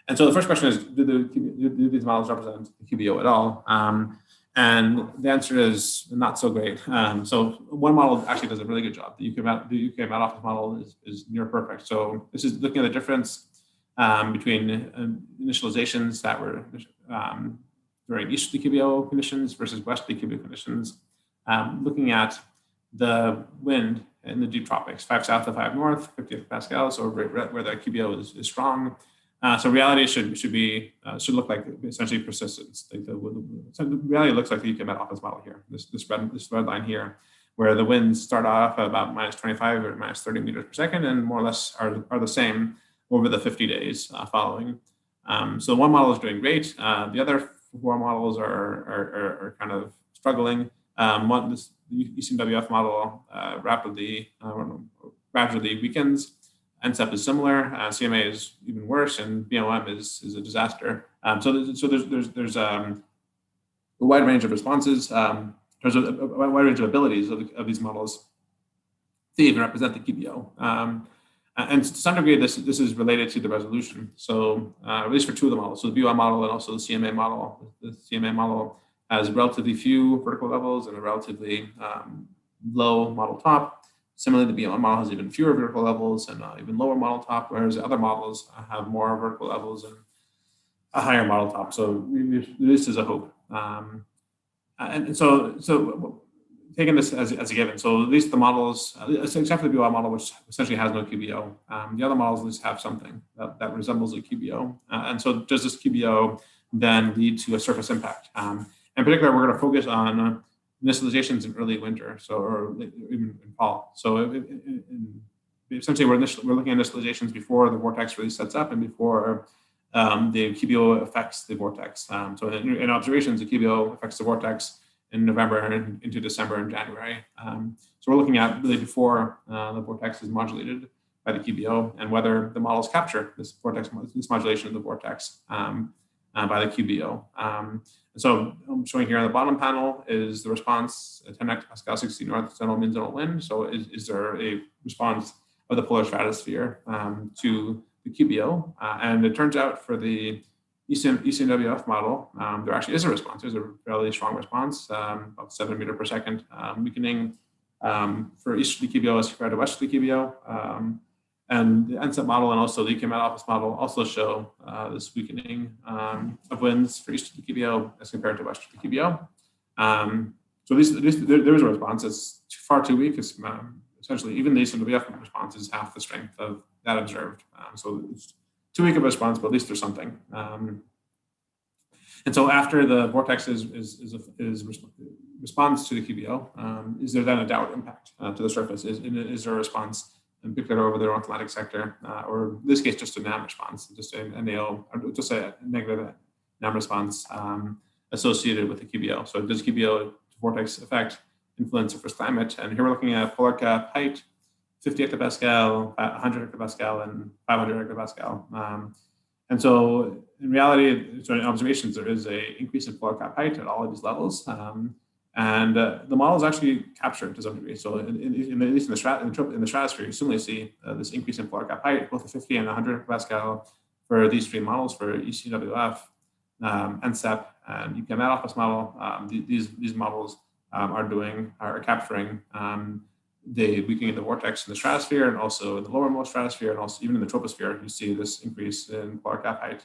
And so the first question is, do these models represent the QBO at all? And the answer is not so great. So one model actually does a really good job. The UK Met Office model is near perfect. So this is looking at the difference between initializations that were during easterly QBO conditions versus westerly QBO conditions. Looking at the wind in the deep tropics, 5 south to 5 north, 50 pascals, or where the QBO is strong. So reality should look like essentially persistence. So reality looks like the UK Met Office model here. This red line here, where the winds start off at about minus 25 or minus 30 meters per second, and more or less are the same over the 50 days following. So one model is doing great. The other 4 models are kind of struggling. The UCMWF model rapidly weakens. NCEP is similar. CMA is even worse, and BOM is a disaster. So there's a wide range of responses. There's a wide range of abilities of these models to even represent the QBO. And to some degree, this is related to the resolution. So at least for two of the models, so the BOI model and also the CMA model. The CMA model has relatively few vertical levels and a relatively low model top. Similarly, the BOI model has even fewer vertical levels and even lower model top, whereas the other models have more vertical levels and a higher model top. So this is a hope. And so taking this as a given, so at least the models, except for the BOI model, which essentially has no QBO, the other models at least have something that resembles a QBO. And so does this QBO then lead to a surface impact? In particular, we're going to focus on initializations in early winter, so or even in fall. So essentially, we're looking at initializations before the vortex really sets up and before the QBO affects the vortex. So in observations, the QBO affects the vortex in November and into December and January. So we're looking at really before the vortex is modulated by the QBO and whether the models capture this modulation of the vortex by the QBO. And so I'm showing here on the bottom panel is the response at 10 hectopascal, 60 north central mean zonal wind. So is there a response of the polar stratosphere to the QBO? And it turns out for the UW-AOS model, there actually is a response. There's a fairly strong response, about 7 meter per second weakening for easterly QBO as compared to westerly QBO. And the NSEP model and also the Madden-Julian model also show this weakening of winds for easterly QBO as compared to westerly QBO. So there is a response. It's far too weak. It's essentially even the UW-AOS response is half the strength of that observed. So it's too weak of a response, but at least there's something. And so after the vortex responds to the QBO, is there then a downward impact to the surface? Is there a response in particular over the North Atlantic sector, or in this case, just a NAM response, just a NAO, or just a negative NAM response associated with the QBO? So does QBO vortex effect influence surface climate? And here we're looking at polar cap height, 50 hectopascal, 100 hectopascal, and 500 hectopascal. And so in reality, so in observations, there is a increase in polar cap height at all of these levels. And the model is actually captured to some degree. So at least in the stratosphere, you certainly see this increase in polar cap height, both the 50 and 100 hectopascal for these three models, for ECWF, NSEP, and UW-AOS model. These models are capturing the weakening of the vortex in the stratosphere and also in the lowermost stratosphere, and also even in the troposphere, you see this increase in polar cap height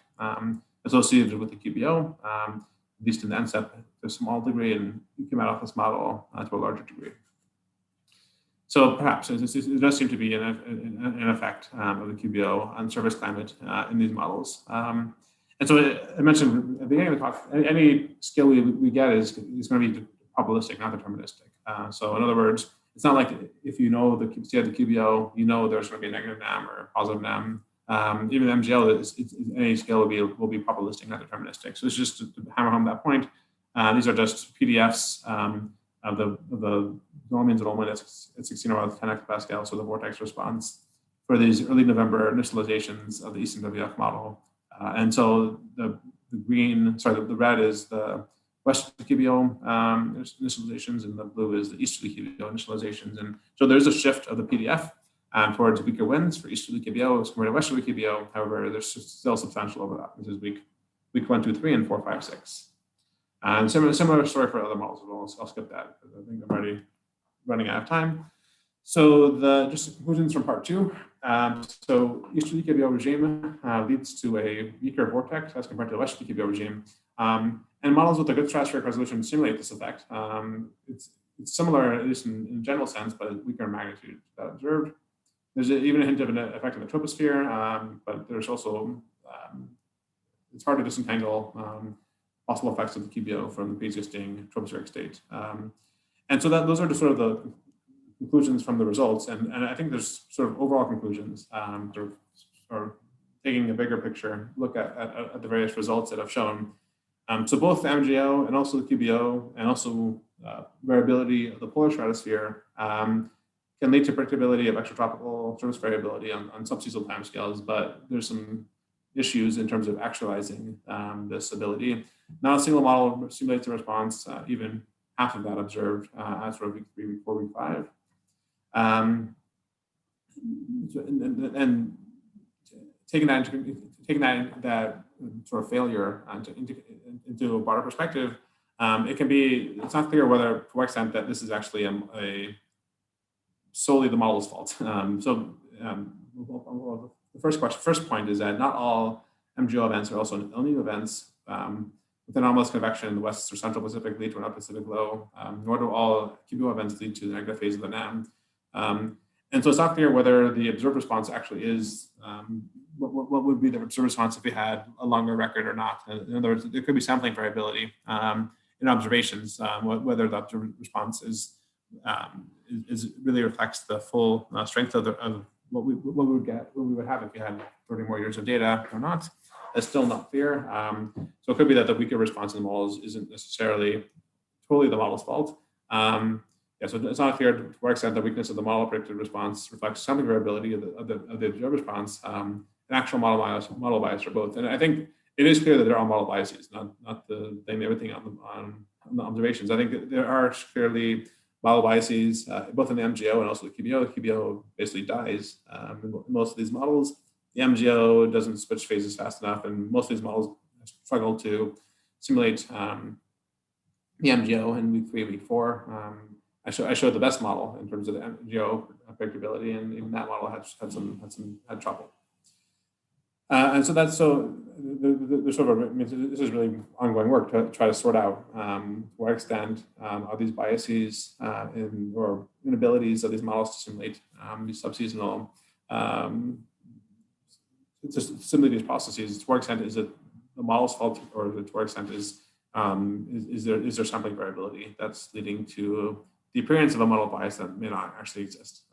associated with the QBO, at least in the NSEP to a small degree, and UW-AOS model to a larger degree. So perhaps it does seem to be an effect of the QBO on surface climate in these models. And so I mentioned at the beginning of the talk, any scale we get is going to be probabilistic, not deterministic. So in other words, it's not like if you know the state of the QBO, you know there's going to be a negative NAM or a positive NAM. Even MGL, any scale will be probabilistic, not deterministic. So it's just to hammer home that point. These are just PDFs of the normal mean zonal wind at 16 or 10 hectopascal, so the vortex response for these early November initializations of the Eastern WF model. And so the red is the westerly QBO initializations, and the blue is the easterly QBO initializations. And so there's a shift of the PDF towards weaker winds for easterly QBO as compared to westerly QBO. However, there's still substantial overlap. This is week 1, 2, 3, and 4, 5, 6. And similar story for other models as well. So I'll skip that because I think I'm already running out of time. So just conclusions from part 2. So easterly QBO regime leads to a weaker vortex as compared to the westerly QBO regime. And models with a good stratospheric resolution simulate this effect. It's similar, at least in general sense, but weaker in magnitude that observed. There's even a hint of an effect in the troposphere, but there's also, it's hard to disentangle possible effects of the QBO from the pre-existing tropospheric state. And so those are just sort of the conclusions from the results. And I think there's sort of overall conclusions, sort of taking a bigger picture look at the various results that I've shown. So both the MGO and also the QBO and also variability of the polar stratosphere can lead to predictability of extratropical surface variability on subseasonal timescales, but there's some issues in terms of actualizing this ability. Not a single model simulates a response, even half of that observed as for week 3, week 4, week 5. and taking that sort of failure into a broader perspective, it's not clear whether, to what extent, that this is actually solely the model's fault. Well, the first point is that not all MGO events are also El Nino events. With anomalous convection in the west or central Pacific lead to an up Pacific low, nor do all QBO events lead to the negative phase of the NAM. And so it's not clear whether the observed response actually is, what would be the observed response if we had a longer record or not. In other words, there could be sampling variability in observations, whether the observed response is really reflects the full strength of what we would have if we had 30 more years of data or not. That's still not clear. So it could be that the weaker response in the models isn't necessarily totally the model's fault. Yeah, so it's not clear to what extent the weakness of the model predicted response reflects sampling variability of the observed response and actual model bias or both. And I think it is clear that there are model biases, not the blame everything on the observations. I think that there are clearly model biases, both in the MGO and also the QBO. The QBO basically dies in most of these models. The MGO doesn't switch phases fast enough, and most of these models struggle to simulate the MGO in week 3, week 4. I showed the best model in terms of the MGO predictability, and even that model had trouble. And so there's sort of this is really ongoing work to try to sort out to what extent are these biases or inabilities of these models to simulate these subseasonal simulate these processes. To what extent is it the model's fault, or to what extent is there sampling variability that's leading to the appearance of a model bias that may not actually exist?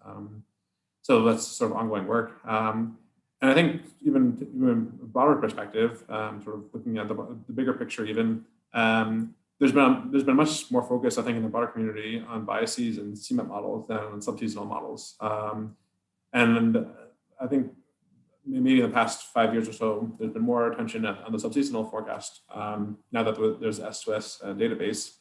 So that's sort of ongoing work. And I think even a broader perspective, sort of looking at the bigger picture, even there's been much more focus, I think, in the broader community on biases and CMET models than on subseasonal models. And I think maybe in the past 5 years or so, there's been more attention on the subseasonal forecast now that there's S2S database.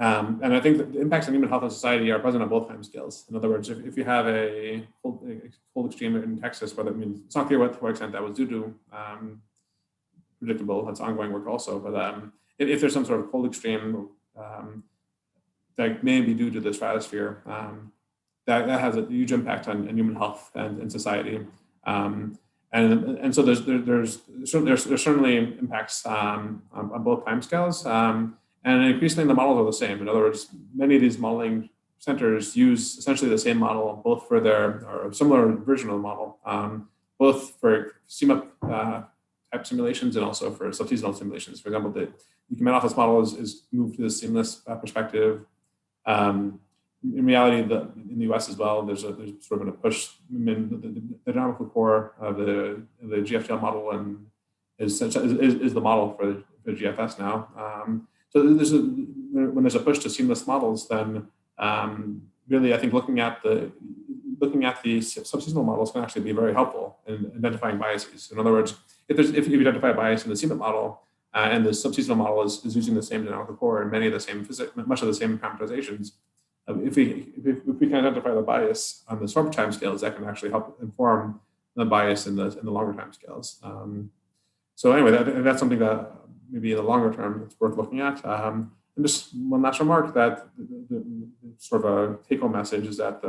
And I think that the impacts on human health and society are present on both time scales. In other words, if you have a cold extreme in Texas, whether it means it's not clear to what extent that was due to predictable, that's ongoing work also. But if there's some sort of cold extreme that may be due to the stratosphere, that has a huge impact on human health and society. And so there's certainly impacts on both timescales. And increasingly, the models are the same. In other words, many of these modeling centers use essentially the same model, both for or a similar version of the model, both for CMUP type simulations and also for subseasonal simulations. For example, the command office model is moved to the seamless perspective. In reality, in the US as well, there's sort of a push. I mean, the dynamical core of the GFTL model and is the model for GFS now. So when there's a push to seamless models, then really, I think looking at the subseasonal models can actually be very helpful in identifying biases. In other words, if you identify a bias in the CMIP model and the subseasonal model is using the same dynamical core and much of the same parameterizations, if we can identify the bias on the short time scales, that can actually help inform the bias in the longer time scales. So anyway, that's something that maybe in the longer term it's worth looking at. And just one last remark, that the sort of a take-home message is that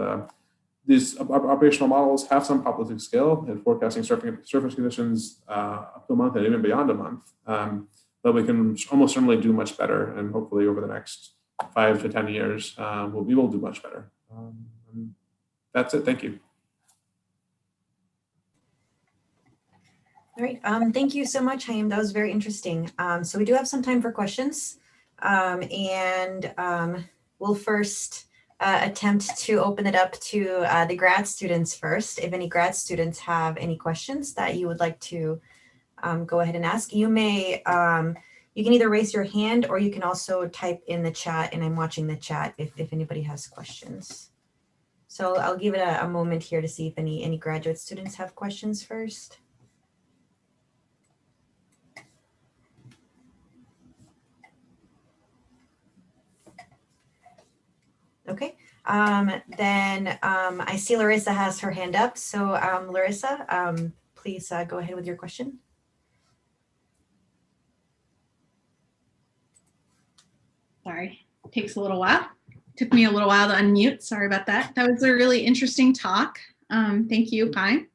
these operational models have some probabilistic skill in forecasting surface conditions up to a month and even beyond a month. But we can almost certainly do much better, and hopefully over the next 5 to 10 years, we will do much better. That's it. Thank you. All right, thank you so much, Chaim. That was very interesting. So we do have some time for questions, and we'll first attempt to open it up to the grad students first. If any grad students have any questions that you would like to go ahead and ask, you may, you can either raise your hand or you can also type in the chat, and I'm watching the chat if anybody has questions. So I'll give it a moment here to see if any graduate students have questions first. Okay, I see Larissa has her hand up. So Larissa, please go ahead with your question. Sorry, it takes a little while. Took me a little while to unmute. Sorry about that. That was a really interesting talk. Thank you, Chaim.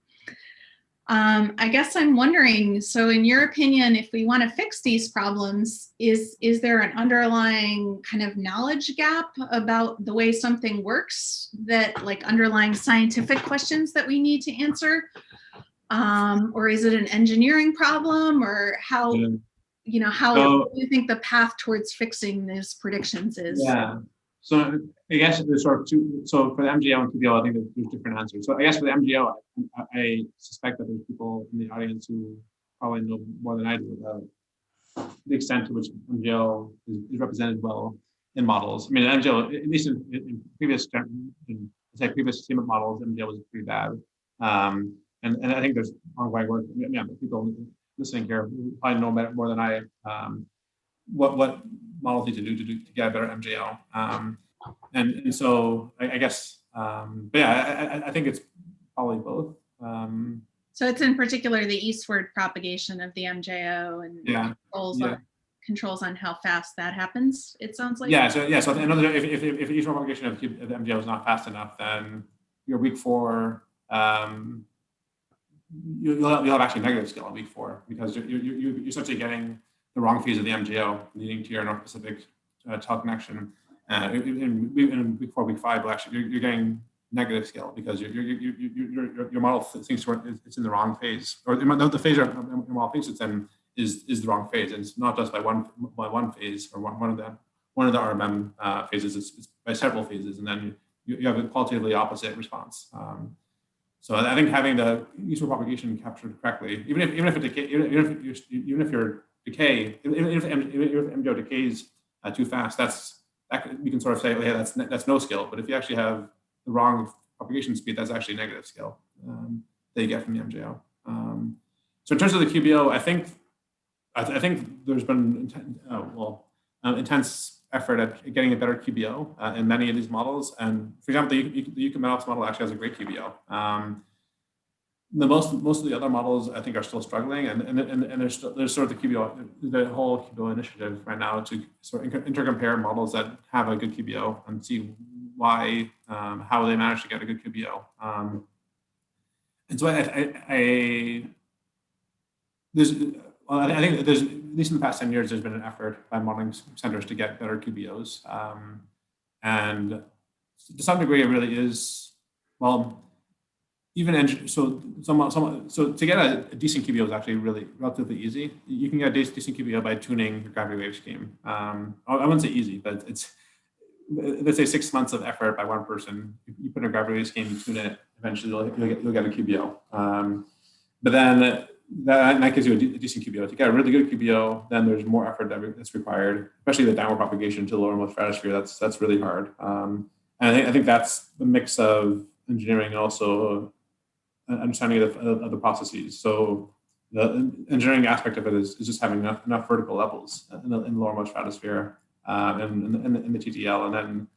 I guess I'm wondering, so in your opinion, if we want to fix these problems, is there an underlying kind of knowledge gap about the way something works, that like underlying scientific questions that we need to answer? Or is it an engineering problem, or how, you know, how do you think the path towards fixing these predictions is? Yeah. So I guess there's sort of two. So for the MGO and QBO, I think there's different answers. So I guess for the MGO, I suspect that there's people in the audience who probably know more than I do about the extent to which MGO is represented well in models. I mean, MGO, at least in previous sequence models, MGO was pretty bad. And I think there's ongoing work. Yeah, people listening here probably know more than I what models need to do to get a better MJO. And so I guess, but yeah, I think it's probably both. So it's in particular the eastward propagation of the MJO and controls on how fast that happens, it sounds like. Yeah, so another, if the eastward propagation of the MJO is not fast enough, then your week 4, you'll have actually negative scale in week 4, because you're essentially getting the wrong phase of the MJO leading to your North Pacific teleconnection. In week 4, week 5, well, actually you're getting negative scale because your model thinks it's in the wrong phase, or the phase your model thinks it's in is the wrong phase, and it's not just by one phase or one of the RMM phases. It's by several phases, and then you have a qualitatively opposite response. So I think having the eastward propagation captured correctly, even if your decay, even if MJO decays too fast, we can sort of say, oh, yeah, that's no scale. But if you actually have the wrong propagation speed, that's actually negative scale that you get from the MJO. So in terms of the QBO, I think there's been intense effort at getting a better QBO in many of these models. And for example, the UW-AOS model actually has a great QBO. Most of the other models I think are still struggling, and there's sort of the whole QBO initiative right now to sort of intercompare models that have a good QBO and see why, how they manage to get a good QBO. And so I think there's, at least in the past 10 years, there's been an effort by modeling centers to get better QBOs. And to some degree, it really is, well, even so to get a decent QBO is actually really relatively easy. You can get a decent QBO by tuning your gravity wave scheme. I wouldn't say easy, but it's, let's say 6 months of effort by one person. You put in a gravity wave scheme, you tune it, eventually you'll get a QBO. But then that gives you a decent QBO. To get a really good QBO, then there's more effort that's required, especially the downward propagation to the lowermost stratosphere. That's really hard. And I think that's a mix of engineering and also understanding of the processes. So the engineering aspect of it is just having enough vertical levels in the lowermost stratosphere and in the TTL. And then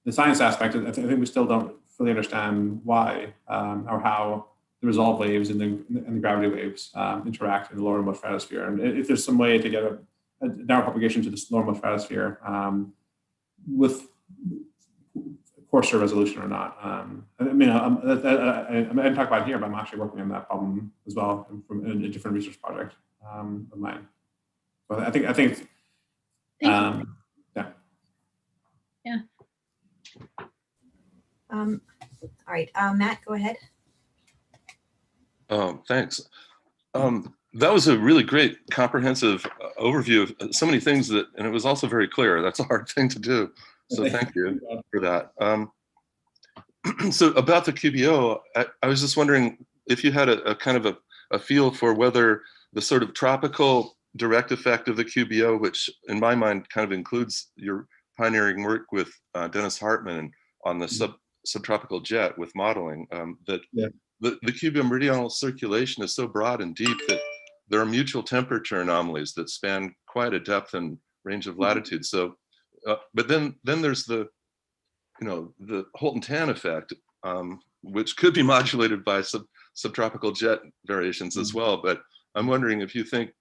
the science aspect, I think we still don't fully understand why or how the resolve waves and the gravity waves interact in the lowermost stratosphere. And if there's some way to get a downward propagation to the lowermost stratosphere with coarser resolution or not. I mean, I didn't talk about it here, but I'm actually working on that problem as well from a different research project of mine. So I think yeah. Yeah. All right, Matt, go ahead. Thanks. That was a really great comprehensive overview of so many things and it was also very clear. That's a hard thing to do. So thank you for that. So about the QBO, I was just wondering if you had a kind of a feel for whether the sort of tropical direct effect of the QBO, which in my mind kind of includes your pioneering work with Dennis Hartman on the subtropical jet with modeling, that the QBO meridional circulation is so broad and deep that there are mutual temperature anomalies that span quite a depth and range of latitude. So, but then there's the the Holton-Tan effect, which could be modulated by subtropical jet variations as well. But I'm wondering if you think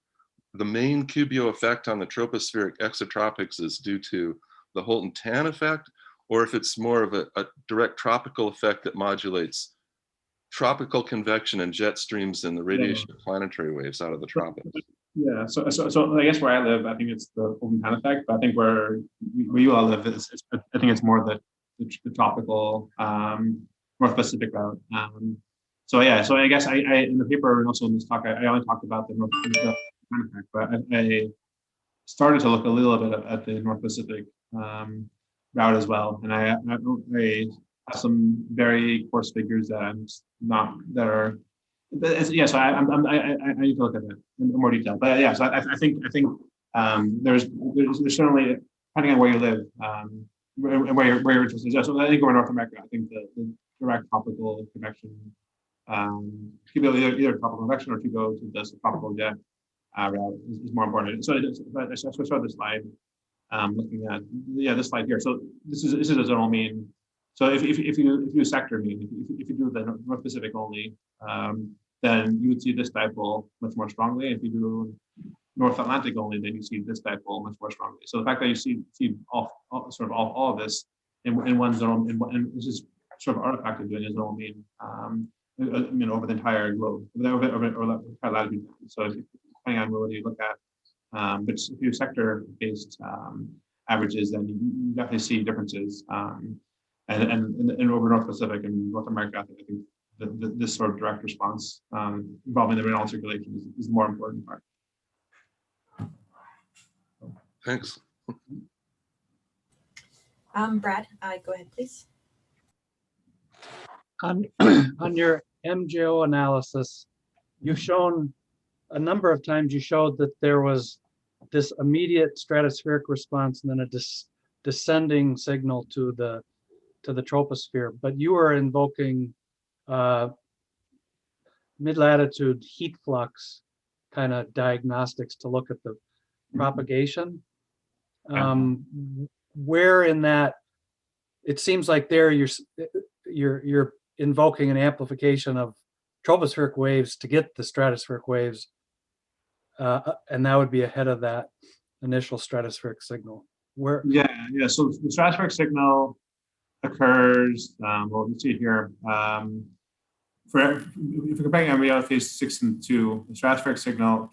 the main QBO effect on the tropospheric exotropics is due to the Holton-Tan effect, or if it's more of a direct tropical effect that modulates tropical convection and jet streams and the radiation of planetary waves out of the tropics. Yeah, so I guess where I live, I think it's the Holton-Tan effect, but I think where you all live, I think it's more the tropical North Pacific route. So I guess I in the paper and also in this talk, I only talked about the Holton-Tan effect, but I started to look a little bit at the North Pacific route as well, and I have some very coarse figures that I'm not that are. Yeah, so I need to look at that in more detail. But yeah, so I think there's certainly, depending on where you live and where you're interested. So I think over North America, I think the direct tropical convection, you go either tropical convection or to go to the tropical jet route is more important. So I showed this slide, looking at this slide here. So this is a zonal mean. So if you do sector mean, if you do the North Pacific only, then you would see this dipole much more strongly. If you do North Atlantic only, then you see this dipole much more strongly. So the fact that you see all of this in one zone, and this is sort of artifact of doing a zonal mean, over the entire globe, over entire latitude. So depending on whether you look at, but if you sector-based averages, then you definitely see differences. And over North Pacific and North America, I think this sort of direct response involving the Reynolds circulation is the more important part. Thanks. Brad, go ahead, please. On your MJO analysis, you've shown a number of times, you showed that there was this immediate stratospheric response and then a descending signal to the troposphere, but you are invoking mid-latitude heat flux kind of diagnostics to look at the propagation. Where in that, it seems like there you're invoking an amplification of tropospheric waves to get the stratospheric waves, and that would be ahead of that initial stratospheric signal. Where? Yeah. So the stratospheric signal occurs. Well, you see it here. If you're comparing MBO phase 6 and 2, the stratospheric signal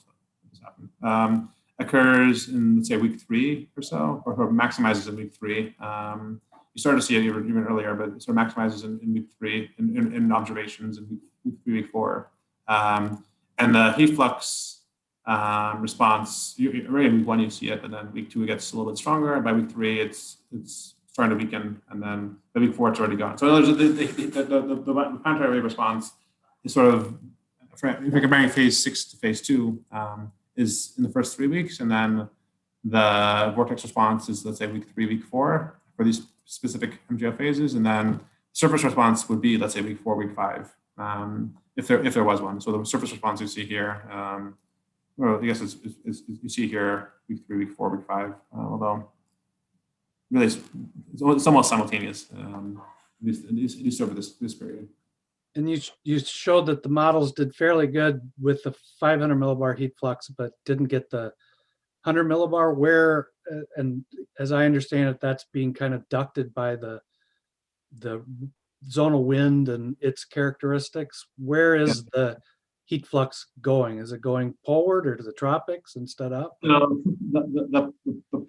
occurs in, let's say, week 3 or so, or maximizes in week 3. You start to see it even earlier, but it sort of maximizes in week 3 in observations in week 3, week 4. And the heat flux response, already in week 1 you see it, and then week 2 it gets a little bit stronger, and by week 3 it's starting to weaken, and then by week 4 it's already gone. So the planetary wave response is sort of, if you're comparing phase 6 to phase 2, is in the first 3 weeks, and then the vortex response is, let's say, week 3, week 4 for these specific MGO phases, and then surface response would be, let's say, week 4, week 5, if there was one. So the surface response you see here, well, I guess you see here week 3, week 4, week 5, although really it's almost simultaneous, at least over this period. And you showed that the models did fairly good with the 500 millibar heat flux, but didn't get the 100 millibar. Where, and as I understand it, that's being kind of ducted by the zonal wind and its characteristics. Where is the heat flux going? Is it going poleward or to the tropics instead up? The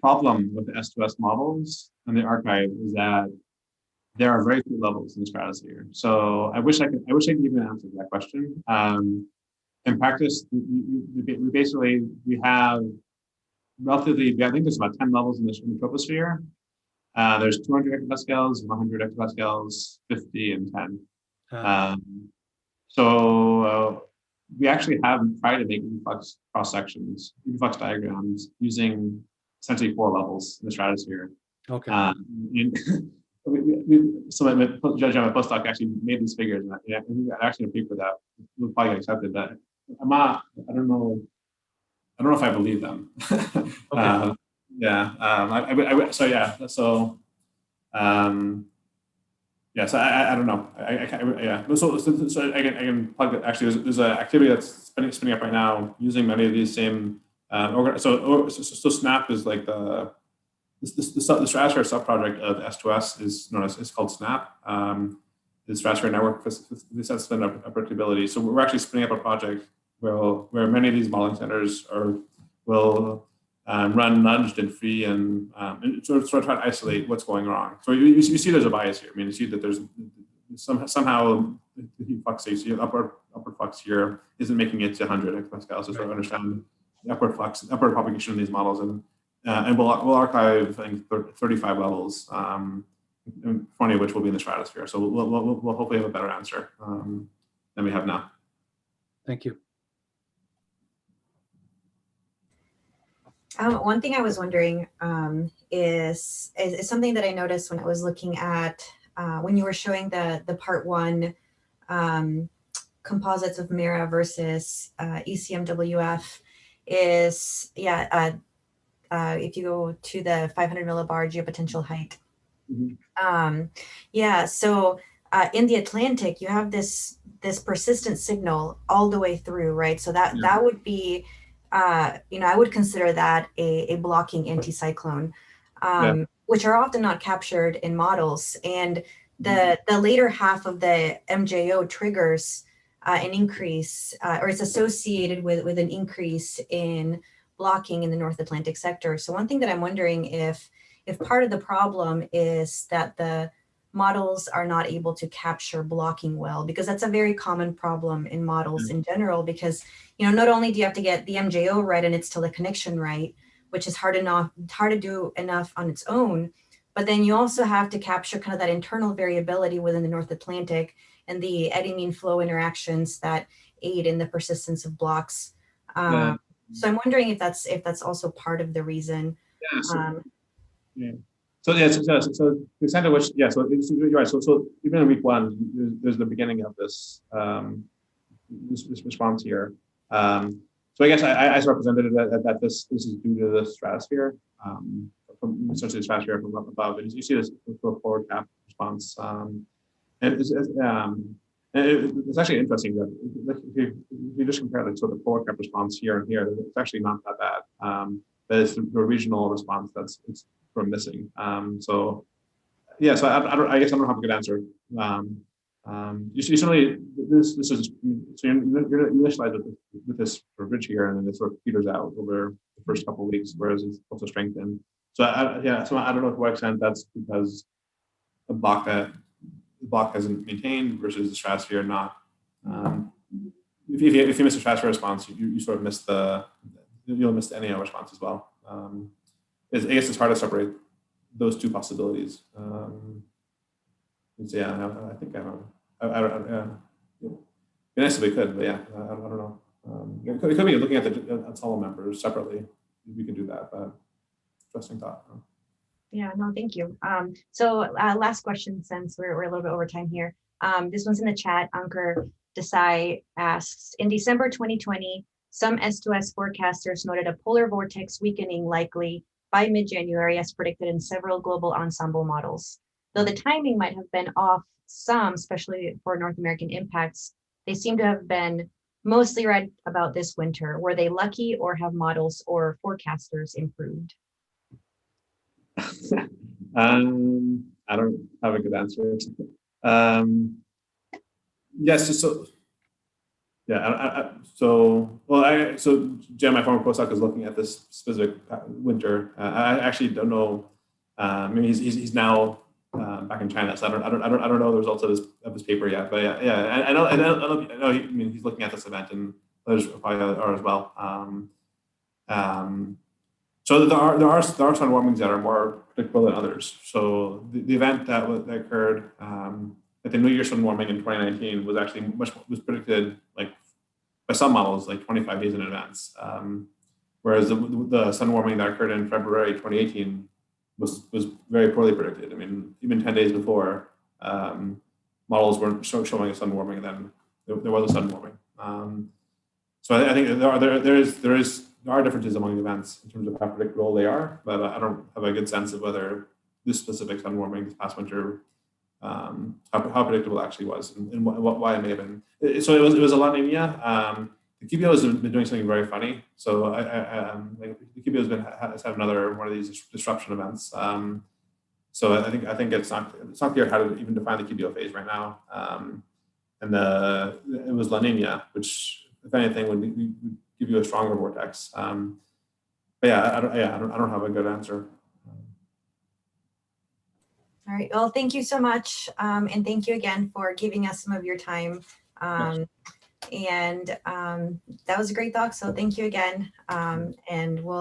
problem with the S2S models and the archive is that there are very few levels in the stratosphere. So I wish I could give you an answer to that question. In practice, we have relatively, I think there's about 10 levels in the troposphere. There's 200 hectopascals, 100 hectopascals, 50, and 10. So we actually have tried to make influx cross sections, influx diagrams using essentially 4 levels in the stratosphere. Okay. So my judge on my postdoc actually made these figures, and I actually a paper that will probably get accepted. But I don't know if I believe them. Okay. So Yeah, so I don't know. I can't, yeah. So I can plug it. Actually, there's an activity that's spinning up right now using many of these same. So SNAP is like the stratosphere subproject of S2S is known as, it's called SNAP. The stratosphere network spin up predictability. So we're actually spinning up a project where many of these modeling centers will run nudged and free and sort of try to isolate what's going wrong. So you see there's a bias here. I mean, you see that there's somehow the heat flux, so you see upward flux here isn't making it to 100 hectopascals to sort of understand the upward flux, upward propagation of these models. And we'll archive, I think, 35 levels, 20 of which will be in the stratosphere. So we'll hopefully have a better answer than we have now. Thank you. One thing I was wondering is something that I noticed when I was looking at when you were showing the part one composites of Mira versus ECMWF is, if you go to the 500 millibar geopotential height. So in the Atlantic, you have this persistent signal all the way through, right? So that would be, I would consider that a blocking anticyclone, which are often not captured in models. And the later half of the MJO triggers an increase, or it's associated with an increase in blocking in the North Atlantic sector. So one thing that I'm wondering if part of the problem is that the models are not able to capture blocking well, because that's a very common problem in models in general, because, not only do you have to get the MJO right and its teleconnection right, which is hard to do enough on its own, but then you also have to capture kind of that internal variability within the North Atlantic and the eddy mean flow interactions that aid in the persistence of blocks. So I'm wondering if that's also part of the reason. So the extent to which, so you're right. So even in week one, there's the beginning of this this response here. So I guess I represented it that this is due to the stratosphere, from essentially the stratosphere from up above. And you see this forward cap response, and it's actually interesting that if you just compare the sort of forward cap response here and here, it's actually not that bad. But it's the regional response that's from missing. So I guess I don't have a good answer. You certainly this is so you're initialized with this ridge here, and then it sort of peters out over the first couple of weeks, whereas it's also strengthened. So I don't know to what extent that's because the block hasn't maintained versus the stratosphere not. If you miss the stratosphere response, you sort of miss you'll miss the NAO response as well. I guess it's hard to separate those two possibilities. I think I don't. It'd be nice if we could, but I don't know. It could be looking at the Solo members separately. We could do that, but interesting thought. Yeah, no, thank you. So last question, since we're a little bit over time here. This one's in the chat. Ankur Desai asks, in December 2020, some S2S forecasters noted a polar vortex weakening likely by mid-January as predicted in several global ensemble models. Though the timing might have been off some, especially for North American impacts, they seem to have been mostly right about this winter. Were they lucky, or have models or forecasters improved? I don't have a good answer. Yes, so Jim, my former postdoc, is looking at this specific winter. I actually don't know. He's now back in China, so I don't know the results of his paper yet. But I know he's looking at this event, and others probably are as well. So there are sun warmings that are more predictable than others. So the event that occurred at the New Year sun warming in 2019 was actually was predicted like by some models like 25 days in advance. Whereas the sun warming that occurred in February 2018 was very poorly predicted. I mean, even 10 days before, models weren't showing a sun warming, and then there was a sun warming. So I think there are differences among events in terms of how predictable they are, but I don't have a good sense of whether this specific sun warming this past winter how predictable it actually was and why it may have been. So it was a La Nina. The QBO has been doing something very funny. So like the QBO has had another one of these disruption events. So I think it's not clear how to even define the QBO phase right now. And it was La Nina, which if anything would give you a stronger vortex. But yeah, I don't have a good answer. All right. Well, thank you so much. And thank you again for giving us some of your time. And that was a great talk. So thank you again. And we'll